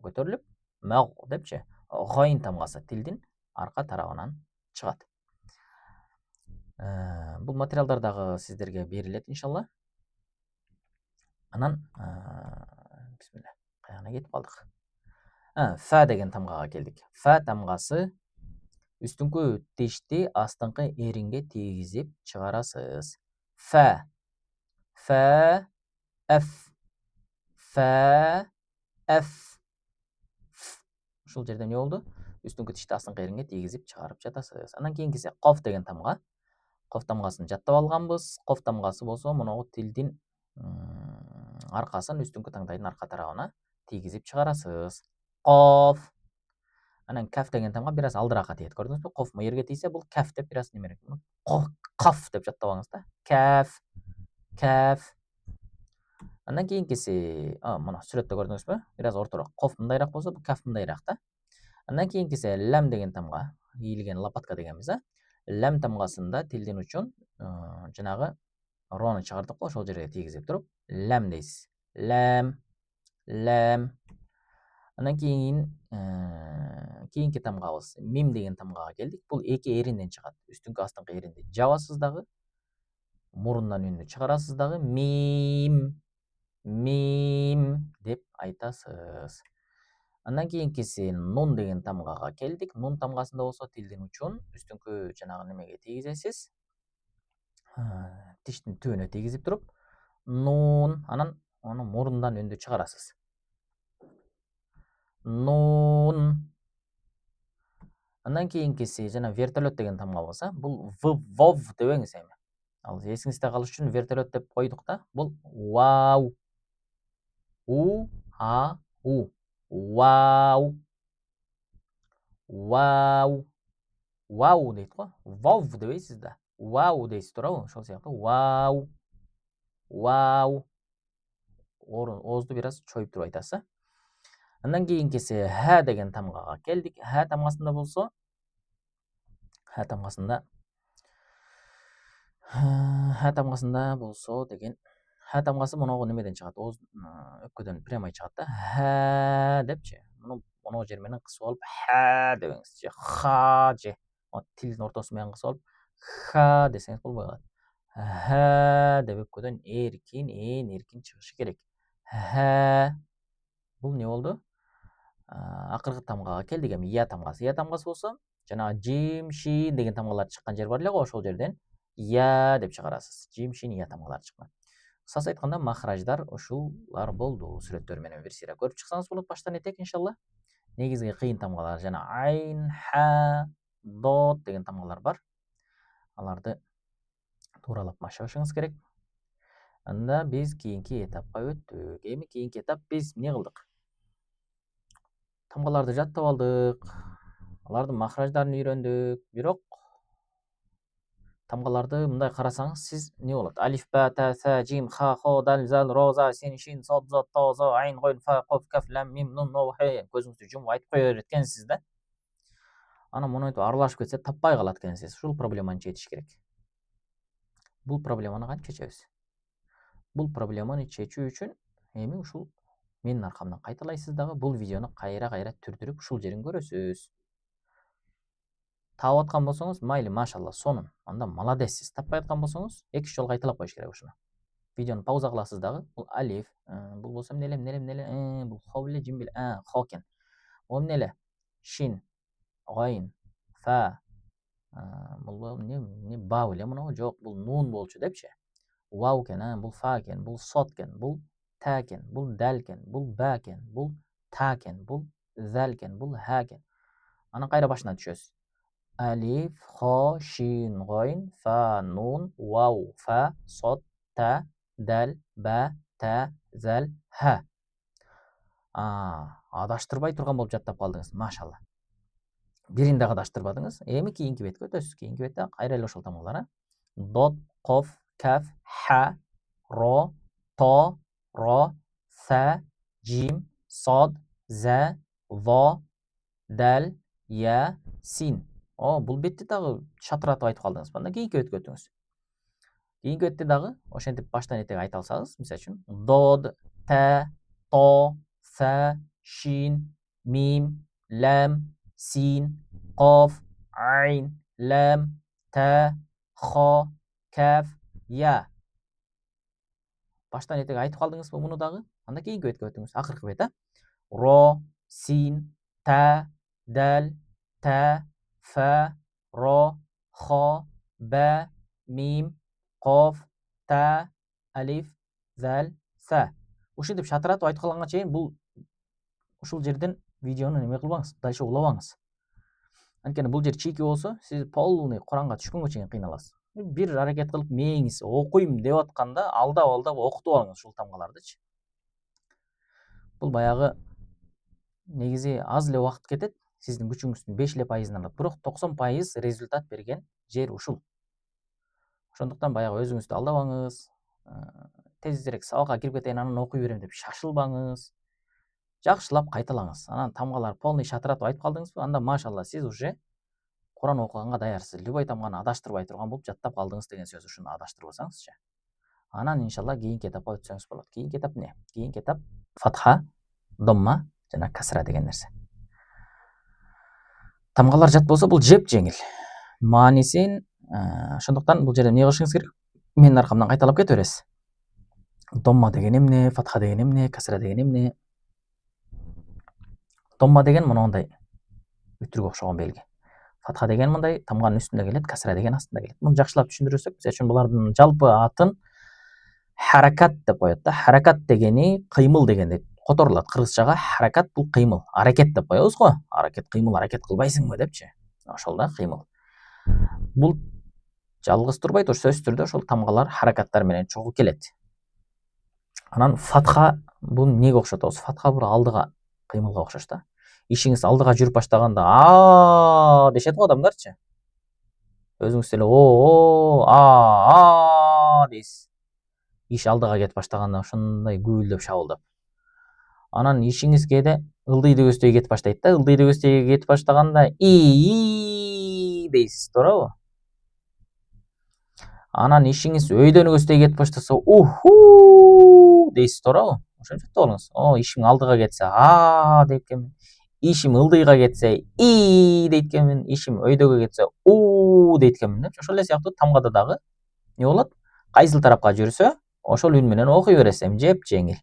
көтөрүлүп, маг депчи. Гойн тамгасы тилдин арка тарабынан чыгат. Бул материалдар дагы сиздерге берилет иншалла. Анан бисмилля, каяна кетип калдык. Фа деген тамгага келдик. Фа тамгасы үстүңкү тишти астыңкы эринге тийгизип чыгарасыз. Фа, ф, ф. Ушул жерде эмне болду? Үстүңкү тишти астыңкы эринге тийгизип чыгарып жатасыз. Андан кийинкиси коф деген тамга. Коф тамгасын жаттап алганбыз. Коф тамгасы болсо мунагу тилдин аркасын үстүңкү таңдайдын арка тарабына тийгизип чыгарасыз. Коф. Анан каф деген тамга бир аз алдыраакка тиет. Көрдүңүзбү? Коф му жерге тийсе, бул каф деп бир аз немерээк. Каф деп жаттап алыңыз да. Каф. Андан кийинкиси, мына сүрөттө көрдүңүзбү? Бир аз ортороок. Коф мындайраак болсо, бул каф мындайраак да. Андан кийинкиси лам деген тамга. Ийилген лопатка дегенбиз, Лам тамгасында тилдин учун жанагы рону чыгардык го, ошол жерге тийгизип туруп, лам дейсиз. Лам. Андан кийин кийинки тамгабыз мим деген тамгага келдик. Бул эки эринден чыгат. Үстүңкү астыңкы эринди жабасыз дагы, мурундан үндү чыгарасыз дагы. Мим деп айтасыз. Андан кийинкиси нун деген тамгага келдик. Нун тамгасында болсо тилдин учун үстүңкү жанагы немеге тийгизесиз. Тиштин түбүнө тийгизип туруп, нун, анан аны мурундан үндү чыгарасыз. Нун. Андан кийинкиси жана вертолет деген тамга болсо, бул вов дебеңиз эми. Ал эсиңизде калыш үчүн вертолет деп койдук да. Бул вау. Вау дейт го. Вов дебейсиз да. Вау дейсиз туурабы? Ошол сыяктуу. Вау. Оозду бир аз чоюп туруп айтасыз. Андан кийинкиси ха деген тамгага келдик. Ха тамгасында болсо деген ха тамгасы моногу немеден чыгат, өпкөдөн прямой чыгат да. Ха депчи. Моногу жер менен кысып алып ха дебеңиз. Же ха же тилдин ортосу менен кысып алып ха десеңиз болбой калат. Ха деп өпкөдөн эркин чыгышы керек. Ха. Бул не болду? Акыркы тамгага келдик. Эми я тамгасы. Я тамгасы болсо, жанагы жим, шин деген тамгалар чыккан жер бар эле го, ошол жерден я деп чыгарасыз. Жим, шин, я тамгалары чыккан. Кысасы айтканда махраждар ушулар болду. Сүрөттөр менен бир сыйра көрүп чыксаңыз болот баштан этек иншалла. негизги кыйын тамгалар жана айн, ха, дот деген тамгалар бар. Аларды тууралап башташыңыз керек. Анда биз кийинки этапка өттүк. Эми кийинки этап биз эмне кылдык? Тамгаларды жаттап алдык. Алардын махраждарын үйрөндүк. Бирок тамгаларды мындай карасаңыз, сиз эмне болот? Алиф, ба, та, са, жим, ха, хо, дал, зал, ро, за, син, шин, сод, зот, то, зо, айн, гойн, фа, коф, каф, лам, мим, нун, но, хе. Көзүңүздү жумуп айтып кое берет экенсиз да. Анан монентип аралашып кетсе таппай калат экенсиз. Ушул проблеманы чечиш керек. Бул проблеманы кантип чечебиз? Бул проблеманы чечүү үчүн эми ушул менин аркамдан кайталайсыз дагы, бул видеону кайра түрдүрүп ушул жерин көрөсүз. Таап аткан болсоңуз, майли, машалла, сонун. Анда молодецсиз. Таппай аткан болсоңуз, 2-3 жолу кайталап коюш керек ушуну. Видеону пауза кыласыз дагы. Бул алиф, бул болсо эмне, бул хо беле, жим беле, хо экен. Бул эмне? Шин, гойн, фа. Бул эмне, ба беле муну? Жок, бул нун болчу депчи. Вау экен, бул фа экен, бул сот экен, бул та экен, бул дал экен, бул ба экен, бул та экен, бул зал экен, бул ха экен. Анан кайра башына түшөсүз. Алиф, хо, шин, гойн, фа, нун, вау, фа, сот, та, дал, ба, та, зал, ха. Адаштырбай турган болуп жаттап калдыңыз. Машалла. Бирин дагы адаштырбадыңыз. Эми кийинки бетке өтөсүз. Кийинки бетте кайра эле ошол тамгалар. Дот, коф, каф, ха, ро, то, ро, са, жим, сод, за, во, дал, я, син. Бул бетти дагы шатыратып айтып калдыңыз. Анда кийинки бетке өтүңүз. Кийинки бетте дагы ошентип баштан этеги айта алсаңыз, мисалы үчүн дод, та, то, са, шин, мим, лам, син, коф, айн, лам, та, хо, каф, я. Баштан этеги айтып калдыңызбы муну дагы? Анда кийинки бетке өтүңүз. Акыркы бет, ро, син, та, дал, та, фа, ро, хо, ба, мим, коф, та, алиф, зал, са. Ушинтип шатыратып айтып калганга чейин бул ушул жерден видеону неме кылбаңыз, дальше улабаңыз. Анткени бул жер чийки болсо, сиз полный Куранга түшкөнгө чейин кыйналасыз. Бир аракет кылып мээңиз окуйм деп атканда алдап окутуп алыңыз ушул тамгалардычы. Бул баягы негизи аз эле убакыт кетет, сиздин күчүңүздүн 5% алат, бирок 90% результат берген жер ушул. Ошондуктан баягы өзүңүздү алдабаңыз, тезирээк сабакка кирип кетейин, анан окуй берем деп шашылбаңыз. Жакшылап кайталаңыз. Анан тамгалар полный шатыратып айтып калдыңызбы? Анда машалла, сиз уже Куран окуганга даярсыз. Любой тамганы адаштырбай турган болуп жаттап калдыңыз деген сөз. Ушуну адаштырбасаңызчы. Анан иншалла кийинки этапка өтсөңүз болот. Кийинки этап эмне? Кийинки этап фатха, домма жана касра деген нерсе. Тамгалар жат болсо бул жеп жеңил. Маанисин, ошондуктан бул жерде эмне кылышыңыз керек? Менин аркамдан кайталап кете бересиз. Домма деген эмне, фатха деген эмне, касра деген эмне? Домма деген мындай үтүргө окшогон белги. Фатха деген мындай тамганын үстүндө келет, касра деген астында келет. Муну жакшылап түшүндүрсөк, мисалы үчүн булардын жалпы атын харакат деп коет да. Харакат дегени кыймыл дегенде которулат. Кыргызчага харакат бул кыймыл. Аракет деп коебуз го. Аракет кыймыл, аракет кылбайсыңбы депчи. Ошол да кыймыл. Бул жалгыз турбайт, сөзсүз түрдө ошол тамгалар харакаттар менен чогуу келет. Анан фатха бул эмнеге окшот? Фатха бул алдыга кыймылга окшош да. Ишиңиз алдыга жүрүп баштаганда дешет го адамдарчы. Өзүңүз деле дейсиз. Иш алдыга кетип баштаганда ошондой гүйлдөп шабылдап. Анан ишиңиз кээде ылдыйды көздөй кетип баштайт да. Ылдыйды көздөй кетип баштаганда дейсиз, туурабы? Анан ишиңиз өйдөнү көздөй кетип баштаса дейсиз, туурабы? Ошентип болуңуз. Ишим алдыга кетсе дейт экенмин. Ишим ылдыйга кетсе дейт экенмин. Ишим өйдөгө кетсе дейт экенмин депчи. Ошол эле сыяктуу тамгада дагы эмне болот? Кайсыл тарапка жүрсө, ошол үн менен окуй бересиз. Жеп жеңил.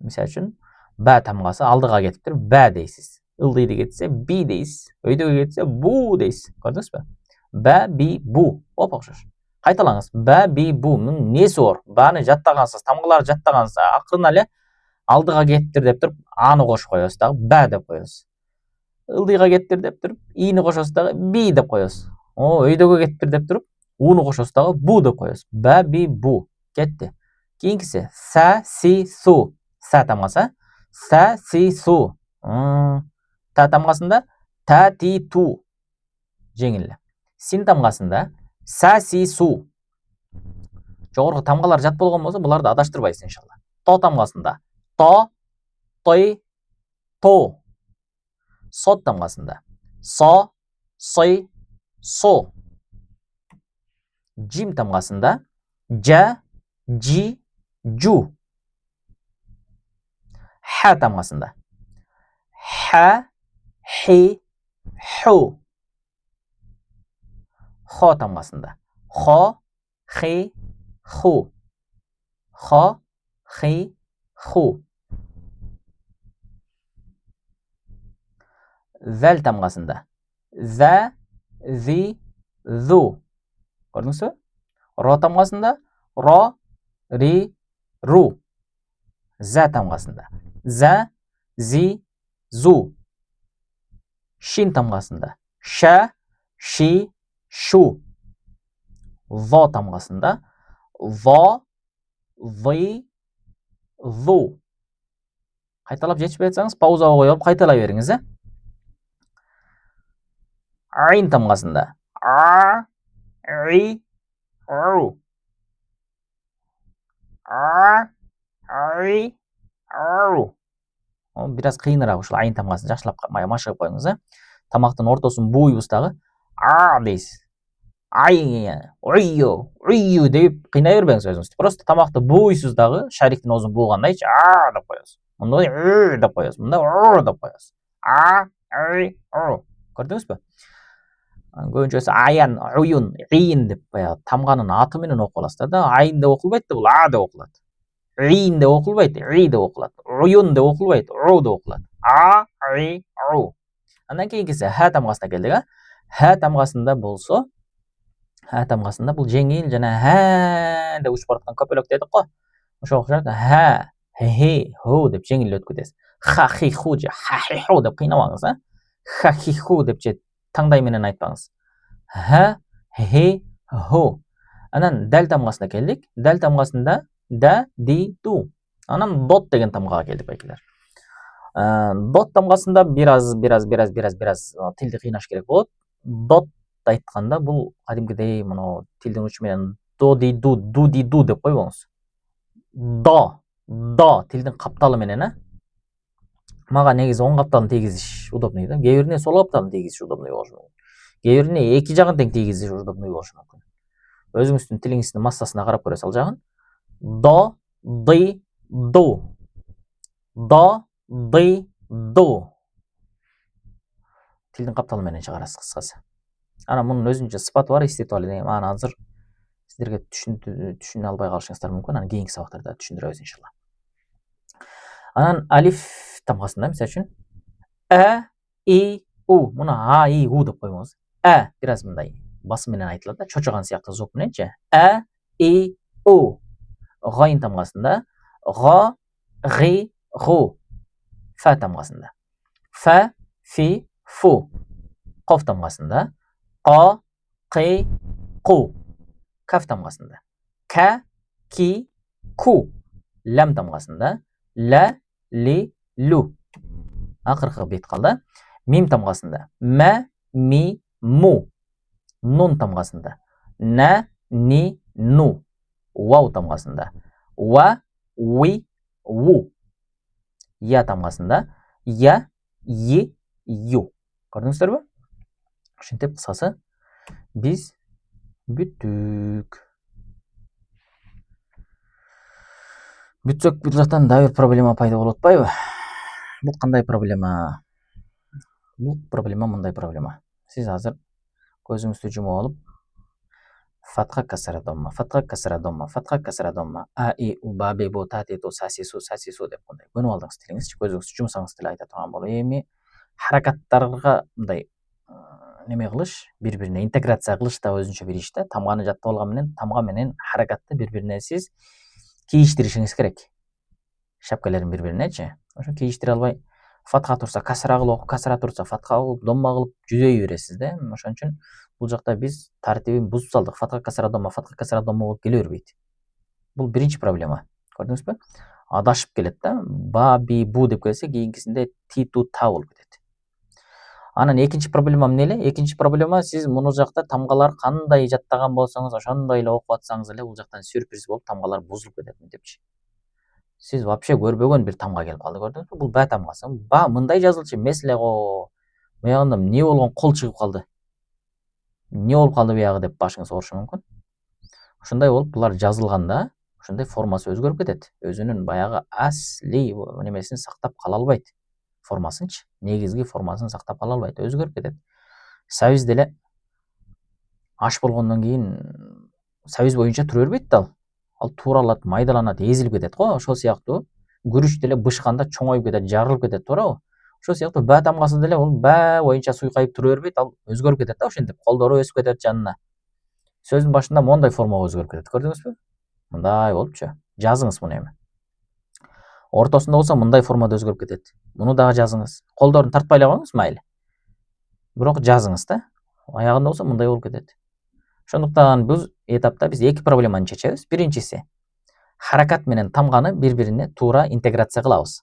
Мисалы үчүн ба тамгасы алдыга кетиптир, ба дейсиз. Ылдыйды кетсе би дейсиз. Өйдөгө кетсе бу дейсиз. Көрдүңүзбү? Ба, би, бу. Окшош. Кайталаңыз. Ба, би, бу. Эмнеси бар? Баны жаттагансыз, тамгаларды жаттагансыз, акырын эле алдыга кеттир деп туруп, аны кошуп коебуз дагы, ба деп коебуз. ылдыйга кетиптир деп туруп ини кошосуз дагы би деп коесуз. Өйдөгө кетиптир деп туруп уну кошосуз дагы бу деп коесуз. Ба би бу кетти. Кийинкиси са си су. Са тамгасы. Са си су. Та тамгасында та ти ту. Жеңил. Син тамгасында са си су. Жогорку тамгалар жат болгон болсо буларды адаштырбайсыз иншалла. То тамгасында то, той, то. Сот тамгасында со, сой, со. Жим тамгасында жа, жи, жу. Ха тамгасында ха, хи, ху. Хо тамгасында хо, хи, ху. Хо, хи, ху. Зәл тамгасында зә, зи, зу. Көрдүңүзбү? Ро тамгасында ро, ри, ру. Зә тамгасында зә, зи, зу. Шин тамгасында ша, ши, шу. Во тамгасында во, ви, зу. Кайталап жетишпей жатсаңыз паузага коюп кайталай бериңиз, Айн тамгасында а, ри, ру. А, ри, ру. Бираз кыйыныраак ушул айын тамгасын жакшылап машыгып коюңуз, Тамактын ортосун бууйбуз дагы дейсиз. Уйю деп кыйнай бербеңиз өзүңүздү. Просто тамакты бууйсуз дагы шариктин оозун буугандайчы деп коесуз. Мындай деп коесуз. Мында деп коесуз. Көрдүңүзбү? Көбүнчөсү аян, уюн, ийин деп баягы тамганын аты менен окуп аласыздар да. Айын деп окулбайт да, бул деп окулат. Ийин деп окулбайт, деп окулат. Уюн деп окулбайт, деп окулат. Ру. Андан кийинкиси ха тамгасына келдик, Ха тамгасында болсо, ха тамгасында бул жеңил жана ха деп учуп бараткан көпөлөк дедик го. Ошого окшоп ха, хи, ху деп жеңил өткүзөсүз. Ха хи ху же ха хи ху деп кыйнабаңыз, Ха хи ху деп же таңдай менен айтпаңыз. Ха, хи, ху. Анан дал тамгасына келдик. Дал тамгасында да, ди, ду. Анан дот деген тамгага келдик байкелер. Дот тамгасында бираз тилди кыйнаш керек болот. Дот айтканда бул кадимкидей муну тилдин учу менен до ди ду деп койбоңуз. До тилдин капталы менен, Мага негизи оң капталын тийгизиш удобный да. Кээ бирине сол капталын тийгизиш удобный болушу мүмкүн. Кээ бирине эки жагын тең тийгизиш удобный болушу мүмкүн. Өзүңүздүн тилиңиздин массасына карап көрөсүз ал жагын. До, ди, ду. До, ди, ду. Тилдин капталы менен чыгарасыз кыскасы. Анан мунун өзүнчө сыпаты бар, истетип алайын. Аны азыр сиздерге түшүнө албай калышыңыздар мүмкүн. Анан кийинки сабактарда түшүндүрөбүз иншалла. Анан алиф тамгасында мисалы үчүн и, у. Муну и, у деп койбоңуз. Бираз мындай басым менен айтылат да, чочогон сыяктуу звук мененчи. И, у. Гайын тамгасында го, ги, гу. Фа тамгасында фа, фи, фу. Коф тамгасында ко, кый, ку. Каф тамгасында ка, ки, ку. Лам тамгасында ла, ли, лу. Акыркы бет калды. Мим тамгасында ма, ми, му. Нун тамгасында на, ни, ну. Вау тамгасында ва, ви, ву. Я тамгасында я, и, ю. Көрдүңүздөрбү? Ушинтип кыскасы биз бүттүк. Бүтсөк бул жактан да бир проблема пайда болуп атпайбы? Бул кандай проблема? Бул проблема мындай проблема. Сиз азыр көзүңүздү жумуп алып фатха касара домма, фатха касара домма, фатха касара домма, а и у ба бе бу та ти ту са си су деп мындай көнүп алдыңыз тилиңизчи, көзүңүздү жумсаңыз деле айта турган болот. Эми харакаттарга мындай неме кылыш, бири-бирине интеграция кылыш да өзүнчө бир иш да. Тамганы жаттап алган менен тамга менен харакатты бири-бирине сиз кийиштиришиңиз керек. Шапкалерин бири-биринечи. Ошо кийиштире албай фатха турса касра кылып окуп, касра турса фатха кылып, домма кылып жүзөй бересиз да. Ошон үчүн бул жакта биз тартибин бузуп салдык. Фатха касра домма болуп келе бербейт. Бул биринчи проблема. Көрдүңүзбү? Адашып келет да. Ба, би, бу деп келсе, кийинкисинде ти, ту, та болуп кетет. Анан экинчи проблема эмне эле? Экинчи проблема сиз муну жакта тамгалар кандай жаттаган болсоңуз, ошондой эле окуп атсаңыз эле бул жактан сюрприз болуп тамгалар бузулуп кетет мынтипчи. Сиз вообще көрбөгөн бир тамга келип калды, көрдүңүзбү? Бул ба тамгасы. Ба мындай жазылчу эмес эле го. Буягында эмне болгон, кол чыгып калды. Эмне болуп калды буягы деп башыңыз оорушу мүмкүн. Ошондой болуп булар жазылганда ошондой формасы өзгөрүп кетет. Өзүнүн баягы асли немесин сактап кала албайт. Формасынчы, негизги формасын сактап кала албайт, өзгөрүп кетет. Союз деле аш болгондон кийин союз боюнча тура бербейт да ал тууралат, майдаланат, эзилип кетет го. Ошол сыяктуу күрүч деле бышканда чоңоюп кетет, жарылып кетет, туурабы? Ошол сыяктуу ба тамгасы деле бул ба боюнча суйкайып тура бербейт, ал өзгөрүп кетет да ошентип. Колдору өсүп кетет жанына. Сөздүн башында мондай формага өзгөрүп кетет, көрдүңүзбү? Мындай болупчу. Жазыңыз муну эми. Ортосунда болсо мындай формада өзгөрүп кетет. Муну дагы жазыңыз. Колдорун тартпай эле коюңуз, майли. Бирок жазыңыз да. Аягында болсо мындай болуп кетет. Ошондуктан бул этапта биз эки проблеманы чечебиз. Биринчиси харакат менен тамганы бири-бирине туура интеграция кылабыз.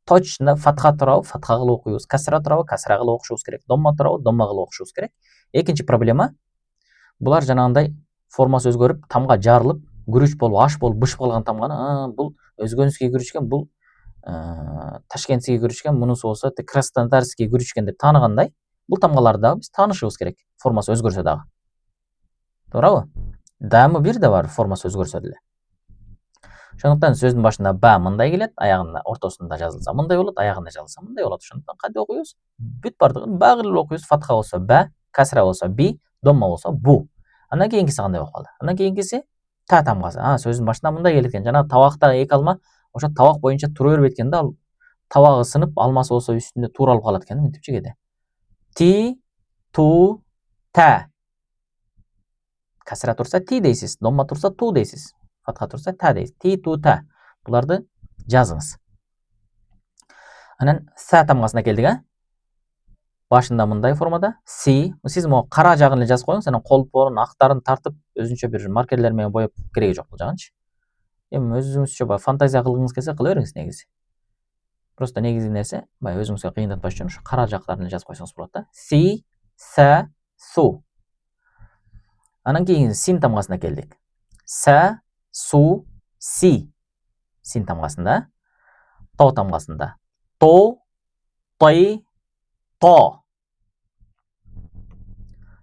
Точно фатха турабы, фатха кылып окуйбуз. Касра турабы, касра кылып окушубуз керек. Домма турабы, домма кылып окушубуз керек. Экинчи проблема булар жанагындай формасы өзгөрүп, тамга жарылып, күрүч болуп, аш болуп бышып калган тамганы, бул өзгөнүзгө күрүч экен, бул ташкентский күрүч экен, мунусу болсо краснодарский күрүч экен деп тааныгандай, бул тамгаларды дагы биз таанышыбыз керек. Формасы өзгөрсө дагы. Туурабы? Дамы бир да бар, формасы өзгөрсө деле. Ошондуктан сөздүн башында ба мындай келет, аягында ортосунда жазылса мындай болот, аягында жазылса мындай болот. Ошондуктан кантип окуйбуз? Бүт бардыгын ба кылып окуйбуз. Фатха болсо ба, касра болсо би, домма болсо бу. Андан кийинкиси кандай болуп калды? Андан кийинкиси та тамгасы. Сөздүн башында мындай келет экен. Жана табактагы эки алма ошо табак боюнча тура бербейт экен да. Ал табагы сынып, алмасы болсо үстүндө тууралып калат экен, мынтипчи кээде. Ти, ту, та. Касра турса ти дейсиз, домма турса ту дейсиз. Фатха турса та дейсиз. Ти, ту, та. Буларды жазыңыз. Анан са тамгасына келдик, башында мындай формада си. Сиз могу кара жагын эле жазып коюңуз, анан колпорун, актарын тартып, өзүнчө бир маркерлер менен боеп кереги жок бул жагынчы. Эми өзүңүзчө фантазия кылгыңыз келсе кыла бериңиз негизи. Просто негизги нерсе, баягы өзүңүзгө кыйындатпаш үчүн ушу кара жактарын эле жазып койсоңуз болот да. Си, са, су. Анан кийин син тамгасына келдик. Са, су, си. Син тамгасында. То тамгасында. То, той, то.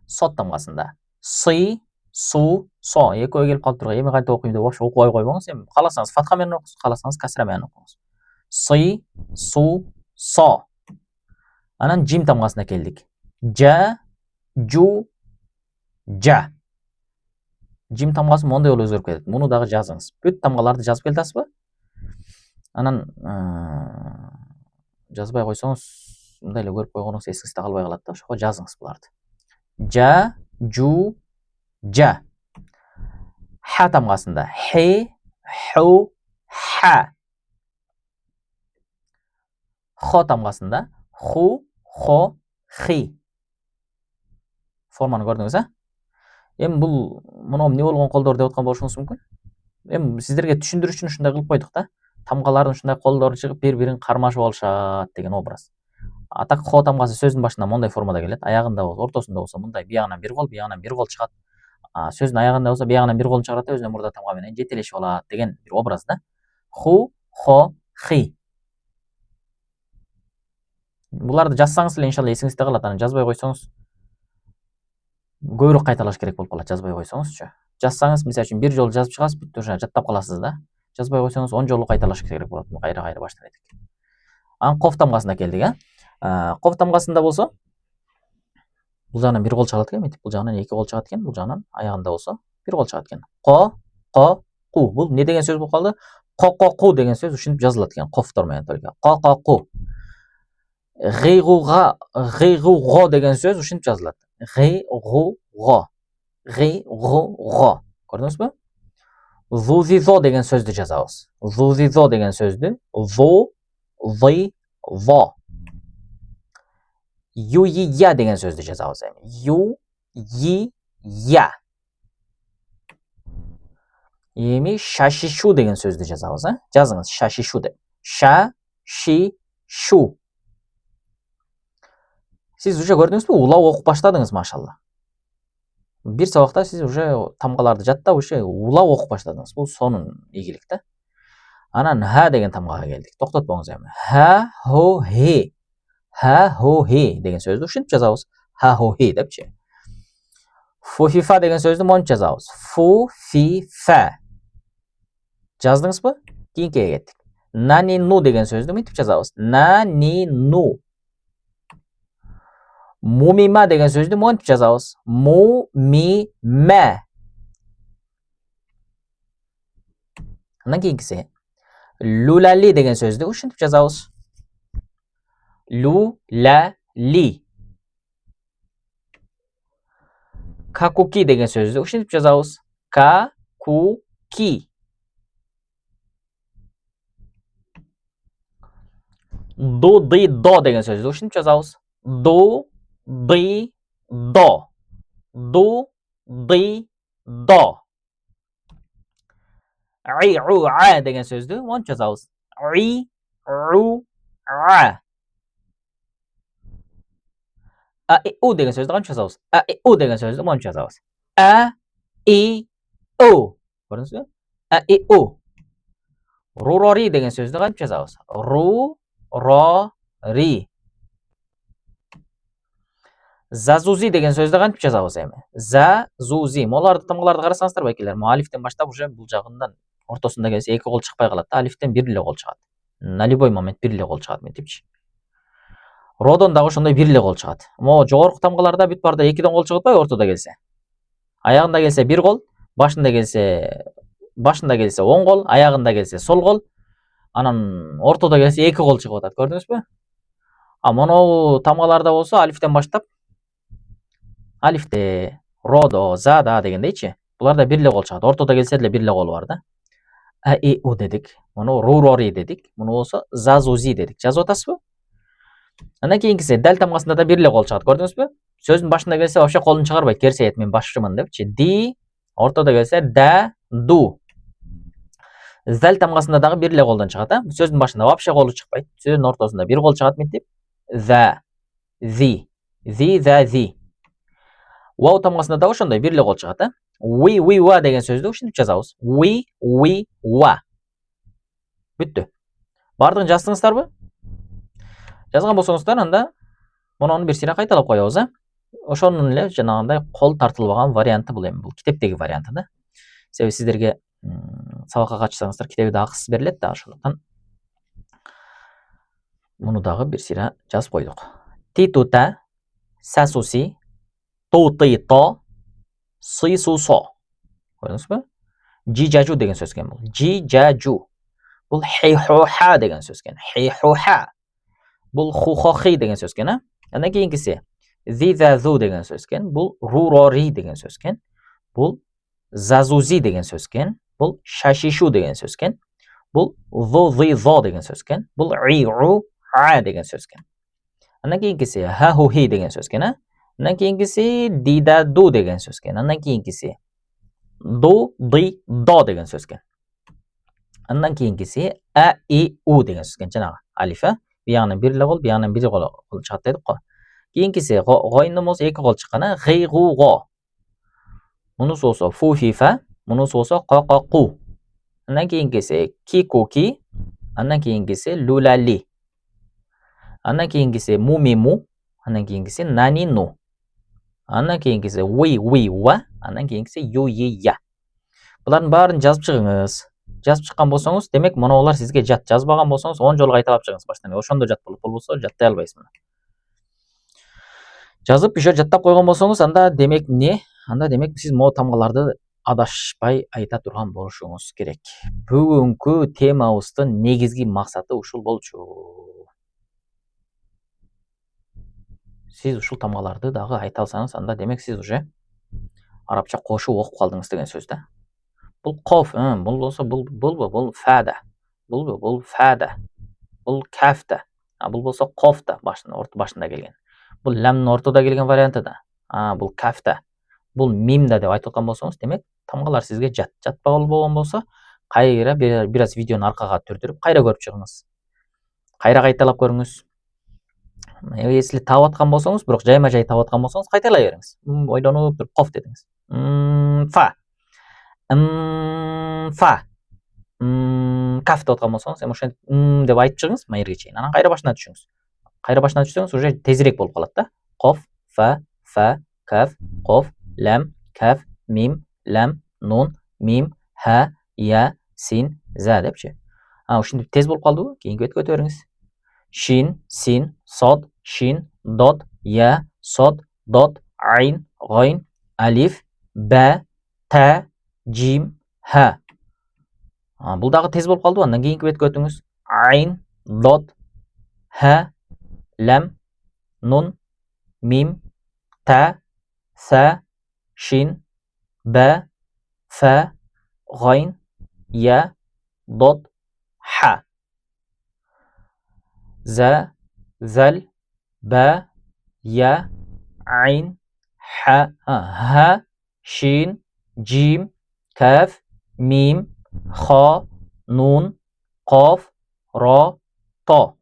Сот тамгасында. Сы, су, со. Экөө келип калып турган. Эми кантип окуйм деп вообще окубай койбоңуз. Эми кааласаңыз фатха менен окуңуз, кааласаңыз касра менен окуңуз. Сы, су, со. Анан жим тамгасына келдик. Жа, жу, жа. Жим тамгасы мондай болуп өзгөрүп кетет. Муну дагы жазыңыз. Бүт тамгаларды жазып келатасызбы? Анан жазбай койсоңуз, мындай эле көрүп койгонуңуз эсиңизде калбай калат да. Ошого жазыңыз буларды. Жа, жу, жа. Ха тамгасында. Хе, ху, ха. Хо тамгасында. Ху, хо, хи. Форманы көрдүңүз, Эми бул муну эмне болгон колдор деп аткан болушуңуз мүмкүн. Эми сиздерге түшүндүрүш үчүн ушундай кылып койдук да. Тамгалардын ушундай колдору чыгып, бири-бирин кармашып алышат деген образ. Атак хо тамгасы сөздүн башында мондай формада келет, аягында болсо, ортосунда болсо мындай биягынан бир кол чыгат. Сөздүн аягында болсо биягынан бир колун чыгарат да, өзүнө мурда тамга менен жетелешип алат деген бир образ да. Ху, хо, хи. Буларды жазсаңыз эле иншалла эсиңизде калат. Анан жазбай койсоңуз көбүрөөк кайталаш керек болуп калат, жазбай койсоңузчу. Жазсаңыз, мисалы үчүн бир жолу жазып чыгасыз, бүт уже жаттап каласыз да. Жазбай койсоңуз 10 жолу кайталаш керек болот. Кайра баштан айтып. Анан коф тамгасына келдик, Коф тамгасында болсо бул жагынан бир кол чыгат экен, мынтип бул жагынан эки кол чыгат экен, бул жагынан аягында болсо бир кол чыгат экен. Ко, ку. Бул эмне деген сөз болуп калды? Ку деген сөз ушинтип жазылат экен, кофтор менен только. Ку. Го деген сөз ушинтип жазылат. Го. Көрдүңүзбү? Зузизо деген сөздү жазабыз. Зузизо деген сөздү зо, зи, во. ю и я деген сөзді жазабыз эми. Ю и я. Эми шашишу деген сөзді жазабыз, жазыңыз шашишу деп. Ша-ши-шу. Сіз уже көрдіңіз бе? Улап оқып баштадыңыз, машалла. Bir сабақта сіз уже тамғаларды жаттап, уже улап оқып баштадыңыз. Бұл соның игілікті. Анан ха деген тамғаға келдік. Тоқтатпаңыз эми. Ха, хо, хе. Ха, хо, хе деген сөзді ушинтип жазабыз. Ха, хо, хе депчи. Фу, фи, фа деген сөзді монтип жазабыз. Фу, фи, фа. Жаздыңыз бы? Кейінкіге кеттік. Нани, ну деген сөзді мынтип жазабыз. Нани, ну. Мумима деген сөзді монтип жазабыз. Му-ми-ма. Андан кейінгісі. Лулали деген сөзді ушинтип жазабыз. Лу-ла-ли. Какуки деген сөзді ушинтип жазабыз. Ка-ку-ки. Ду-ди-до деген сөзді ушинтип жазабыз. Ду-ди-до. Ду-ди-до. И-у-а деген сөзді монтип жазабыз. И-у-а. А-и-у деген сөзді қанша жазабыз? А-и-у деген сөзді монтип жазабыз. А-и-у. Көрдіңіз бе? А-и-у. Ру-ро-ри деген сөзді қанша жазабыз? Ру-ро-ри. Зазузи деген сөзді қанша жазабыз эми? За-зу-зи. Оларды тамғаларды қарасаңыздар бәкелер, алифтен баштап уже бұл жағынан ортосында келсе екі қол шықпай қалады. Алифтен бір эле қол шығады. На любой момент бір эле қол шығады ментипчи. Родон дагы ошондой бир эле кол чыгат. Могу жогорку тамгаларда бүт барда 2ден кол чыгат атпайбы, ортодо келсе. Аягында келсе бир кол, башында келсе оң кол, аягында келсе сол кол, анан ортодо келсе 2 кол чыгып атат. Көрдүңүзбү? А моногу тамгаларда болсо алифтен баштап алифте, родо, зада дегендейчи. Буларда бир эле кол чыгат. Ортодо келсе деле бир эле кол бар да. А-и-у дедик. Муну ру-ро-ри дедик. Муну болсо за-зу-зи дедик. Жазып атасызбы? Андан кейингиси дәл тамгасында да бир эле кол чыгат. Көрдүңүзбү? Сөздүн башында келсе вообще колун чыгарбайт. Керсейет, мен башчымын депчи. Ди, ортодо келсе да, ду. Дәл тамгасында дагы бир эле колдон чыгат, Сөздүн башында вообще колу чыкпайт. Сөздүн ортосунда бир кол чыгат мынтип. За, зи, зи, за, зи. Вау тамгасында да ошондой бир эле кол чыгат, Ви, ви, ва деген сөздү ушинтип жазабыз. Ви, ви, ва. Бүттү. Бардыгын жаздыңыздарбы? Жазган болсоңуздар, анда муну бир сыйра кайталап коебуз, Ошонун эле жанагындай кол тартылбаган варианты бул эми, бул китептеги варианты да. Себеби сиздерге сабакка катышсаңыздар, китеби да акысыз берилет да, ошондуктан муну дагы бир сыйра жазып койдук. Ти-ту-та, са-су-си, ту-ти-то, си-су-со. Көрдүңүзбү? Жи-жажу деген сөз экен бул. Жи-жажу. Бул хи-ху-ха деген сөз экен. Хи-ху-ха. Бул ху-хо-хи деген сөз экен, Андан кейингиси зи-за-зу деген сөз экен. Бул ру-ро-ри деген сөз экен. Бул зазузи деген сөз экен. Бул шашишу деген сөз экен. Бул зу-зи-зо деген сөз экен. Бул и-у-а деген сөз экен. Андан кейингиси ха-ху-хи деген сөз экен, Андан кейингиси ди-да-ду деген сөз экен. Андан кейингиси ду-ди-до деген сөз экен. Андан кейингиси а-и-у деген сөз экен. Жанагы алиф, Биягынан бир эле кол, биягынан бир кол чыгат дедик го. Кейингиси гойнун болсо 2 кол чыккан, гый-гу-го. Мунусу болсо фу-фи-фа, мунусу болсо ко-ко-ку. Андан кейингиси ки-ку-ки, андан кейингиси лу-ла-ли. Андан кейингиси му-ми-му, андан кейингиси нани-ну. Андан кейингиси ви-ви-ва, андан кейингиси ю-и-я. Булардын баарын жазып чыгыңыз. Жазып чыккан болсоңуз, демек монолар сизге жат. Жазбаган болсоңуз 10 жолу кайталап чыгыңыз баштан. Ошондо жат болуп, болбосо жаттай албайсыз мына. Жазып еще жаттап койгон болсоңуз, анда демек эмне? Анда демек сиз могу тамгаларды адашпай айта турган болушуңуз керек. Бүгүнкү темабыздын негизги максаты ушул болчу. Сиз ушул тамгаларды дагы айта алсаңыз, анда демек сиз уже арабча кошуп окуп калдыңыз деген сөз да. Бул коф, бул болсо бул фада. Бул фада. Бул кафта. Бул болсо кофта, башында келген. Бұл ләмнің ортада келген варианты да. Бұл кафта. Бұл мимда деп айтып отқан болсаңыз, демек тамғалар сізге жатпағылы болған болса, қайра біраз видеоны арқаға түртіріп, қайра көріп шығыңыз. Қайра қайталап көріңіз. Если тауып атқан болсаңыз, бірақ жайма-жай тауып атқан болсаңыз, қайталай беріңіз. Ойланып тұрып қоф дедіңіз. Фа. Фа. Каф деп отқан болсаңыз, ошен деп айтып шығыңыз, майырге чейин. Анан қайра башына түшіңіз. Қайра башына түшсеңіз, уже тезірек болып қалады да. Қоф, фа, каф, қоф, ләм, каф, мим, ләм, нун, мим, ха, я, син, за деп ше. Ошентип тез болып қалды ғой, кейінгі бетке өтөберіңіз. Шин, син, сод, шин, дот, я, сод, дот, айн, ғойн, алиф, бә, та, джим, ха. Бұл дағы тез болып қалды, андан кейінгі бетке өтіңіз. Айн, дот, ха, ләм, нун, мим, та, са, шин, бә, фа, ғойн, я, дот, ха. За, зәл, бә, я, айн, ха, шин, джим, каф, мим, ха, нун, қоф, ро, то.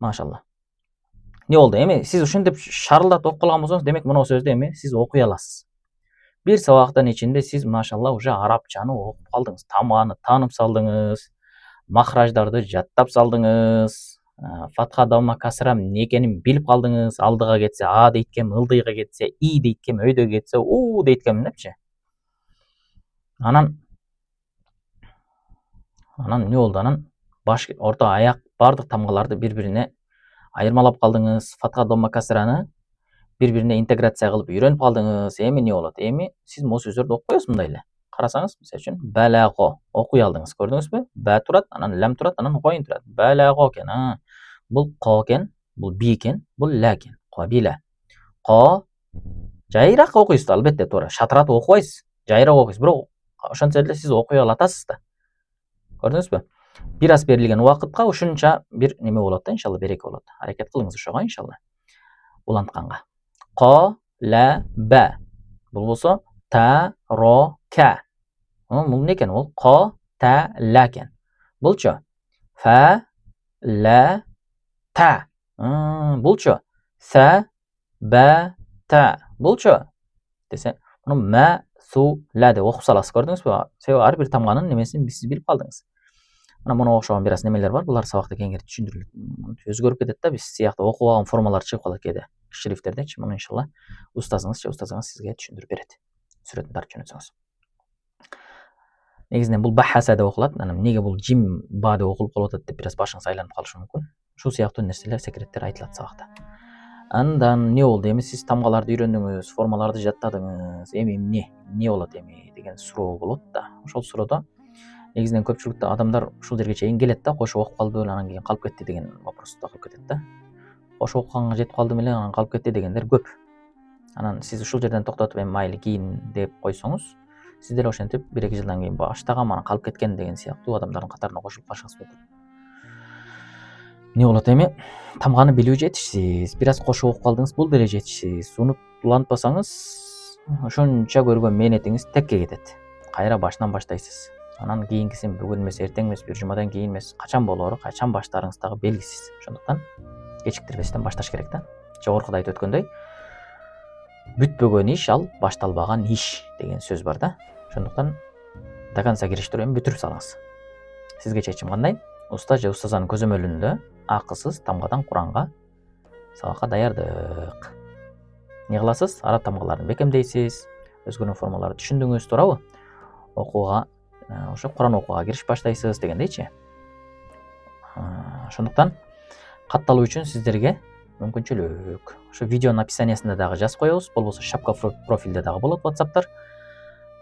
Машалла. Не болды? Эми сиз ушинтип шарылдатып окуп калган болсоңуз, демек мына сөздү эми сиз окуй аласыз. Бир сабактын ичинде сиз машалла уже арабчаны окуп калдыңыз, тамганы таанып салдыңыз, махраждарды жаттап салдыңыз, фатха, дамма, касра эмне экенин билип калдыңыз. Алдыга кетсе а дейткем, ылдыйга кетсе и дейткем, өйдө кетсе у дейткем депчи. Анан не болду? Анан баш, орто, аяк бардык тамгаларды бири-бирине айырмалап калдыңыз. Фатха, дамма, касраны бири-бирине интеграция кылып үйрөнүп калдыңыз. Эми не болот? Эми сиз могу сөздөрдү окуп коесуз мындай эле. Карасаңыз, мисалы үчүн балаго окуй алдыңыз. Көрдүңүзбү? Бә турат, анан лам турат, анан гойн турат. Балаго экен. Бул ко экен, бул би экен, бул ла экен. Кабила. Ко жайыраак окуйсуз, албетте, туура. Шатыратып окубайсыз. Жайыраак окуйсуз. Бирок ошончо эле сиз окуй алатасыз да. Көрдүңүзбү? Бир аз берилген убакытка ушунча бир неме болот да, иншалла береке болот. Аракет кылыңыз ошого, иншалла. Улантканга. Ко, ла, ба. Бул болсо та, ро, ка. Бул эмне экен? Бул ко, та, ла экен. Булчу? Фа, ла, та. Булчу? Са, ба, та. Булчу? Десе, муну ма, су, ла деп окуп саласыз. Көрдүңүзбү? Себеби ар бир тамганын немесин сиз билип калдыңыз. Мына муну окшогон бир аз немелер бар. Булар сабакта кеңири түшүндүрүлөт. Өзгөрүп кетет да, биз сыяктуу окубаган формалар чыгып калат кээде. Шрифттердечи. Муну иншалла устазыңыз сизге түшүндүрүп берет. Сүрөтүн тартып жөнөтсөңүз. Негизинен бул бахаса деп окулат. Анан эмнеге бул жим ба деп окулуп калып атат деп бир аз башыңыз айланып калышы мүмкүн. Ушул сыяктуу нерселер, секреттер айтылат сабакта. Андан не болду? Эми сиз тамгаларды үйрөндүңүз, формаларды жаттадыңыз. Эми эмне болот эми деген суроо болот да. Ошол суроодо негизинен көпчүлүктө адамдар ушул жерге чейин келет да, кошо окуп калды беле, анан кийин калып кетти деген вопросту кылып кетет да. Кошо окуганга жетип калдым эле, анан калып кетти дегендер көп. Анан сиз ушул жерден токтотуп эми майли кийин деп койсоңуз, сиз деле ошентип 1-2 жылдан кийин баштагам, анан калып кеткен деген сыяктуу адамдардын катарына кошулуп калышыңыз мүмкүн. Не болот эми? Тамганы билүү жетишсиз, бир аз кошо окуп калдыңыз, бул деле жетишсиз. Улантпасаңыз, ошончо көргөн мээнетиңиз текке кетет. Кайра башынан баштайсыз. Анан кийинкисин бүгүн эмес, эртең эмес, бир жумадан кийин эмес, качан болору, качан баштаарыңыз дагы белгисиз. Ошондуктан кечиктирбестен башташ керек да. Жогоркуда айтып өткөндөй, бүтпөгөн иш ал башталбаган иш деген сөз бар да. Ошондуктан до конца кириштирип эми бүтүрүп салыңыз. Сизге чечим кандай? Уста же устазанын көзөмөлүндө акысыз тамгадан Куранга сабакка даярдык. Не кыласыз? Араб тамгаларын бекемдейсиз, өзгөргөн формаларды түшүндүңүз, туурабы? Окууга, ошо Куран окууга киришип баштайсыз дегендейчи. Ошондуктан катталуу үчүн сиздерге мүмкүнчүлүк. Ошо видеонун описаниясында дагы жазып коебуз. Болбосо шапка профилде дагы болот WhatsApp'тар.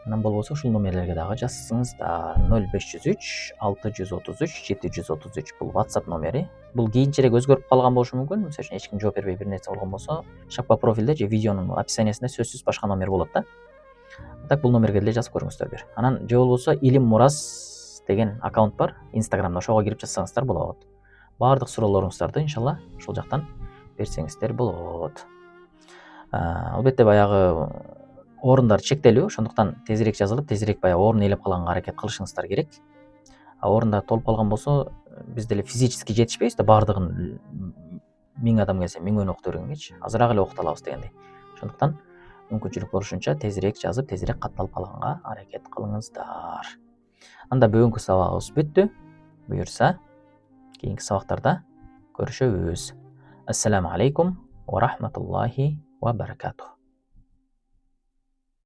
Анан болбосо ушул номерлерге дагы жазсаңыздар. 0503 633 733 бул WhatsApp номери. Бул кийинчерээк өзгөрүп калган болушу мүмкүн. Мисалы үчүн эч ким жооп бербей бир нерсе болгон болсо, шапка профилде же видеонун описаниясында сөзсүз башка номер болот да. Так бул номерге деле жазып көрүңүздөр бир. Анан же болбосо Илим Мурас деген аккаунт бар Instagramда, ошого кирип жазсаңыздар болот. Бардык суроолоруңуздарды иншалла ошол жактан берсеңиздер болот. Албетте баягы орундар чектелүү, ошондуктан тезирээк жазылып, тезирээк баягы орун ээлеп калганга аракет кылышыңыздар керек. Орундар толуп калган болсо, биз деле физически жетишпейбиз да баардыгын 1000 адам келсе 1000 окута бергенгечи, азыраак эле окута алабыз дегендей. Ошондуктан мүмкүнчүлүк болушунча тезирээк жазып, тезирээк катталып калганга аракет кылыңыздар. Анда бүгүнкү сабагыбыз бүттү. Буюрса, кийинки сабактарда көрүшөбүз. Ассаламу алейкум ва рахматуллахи ва баракатух.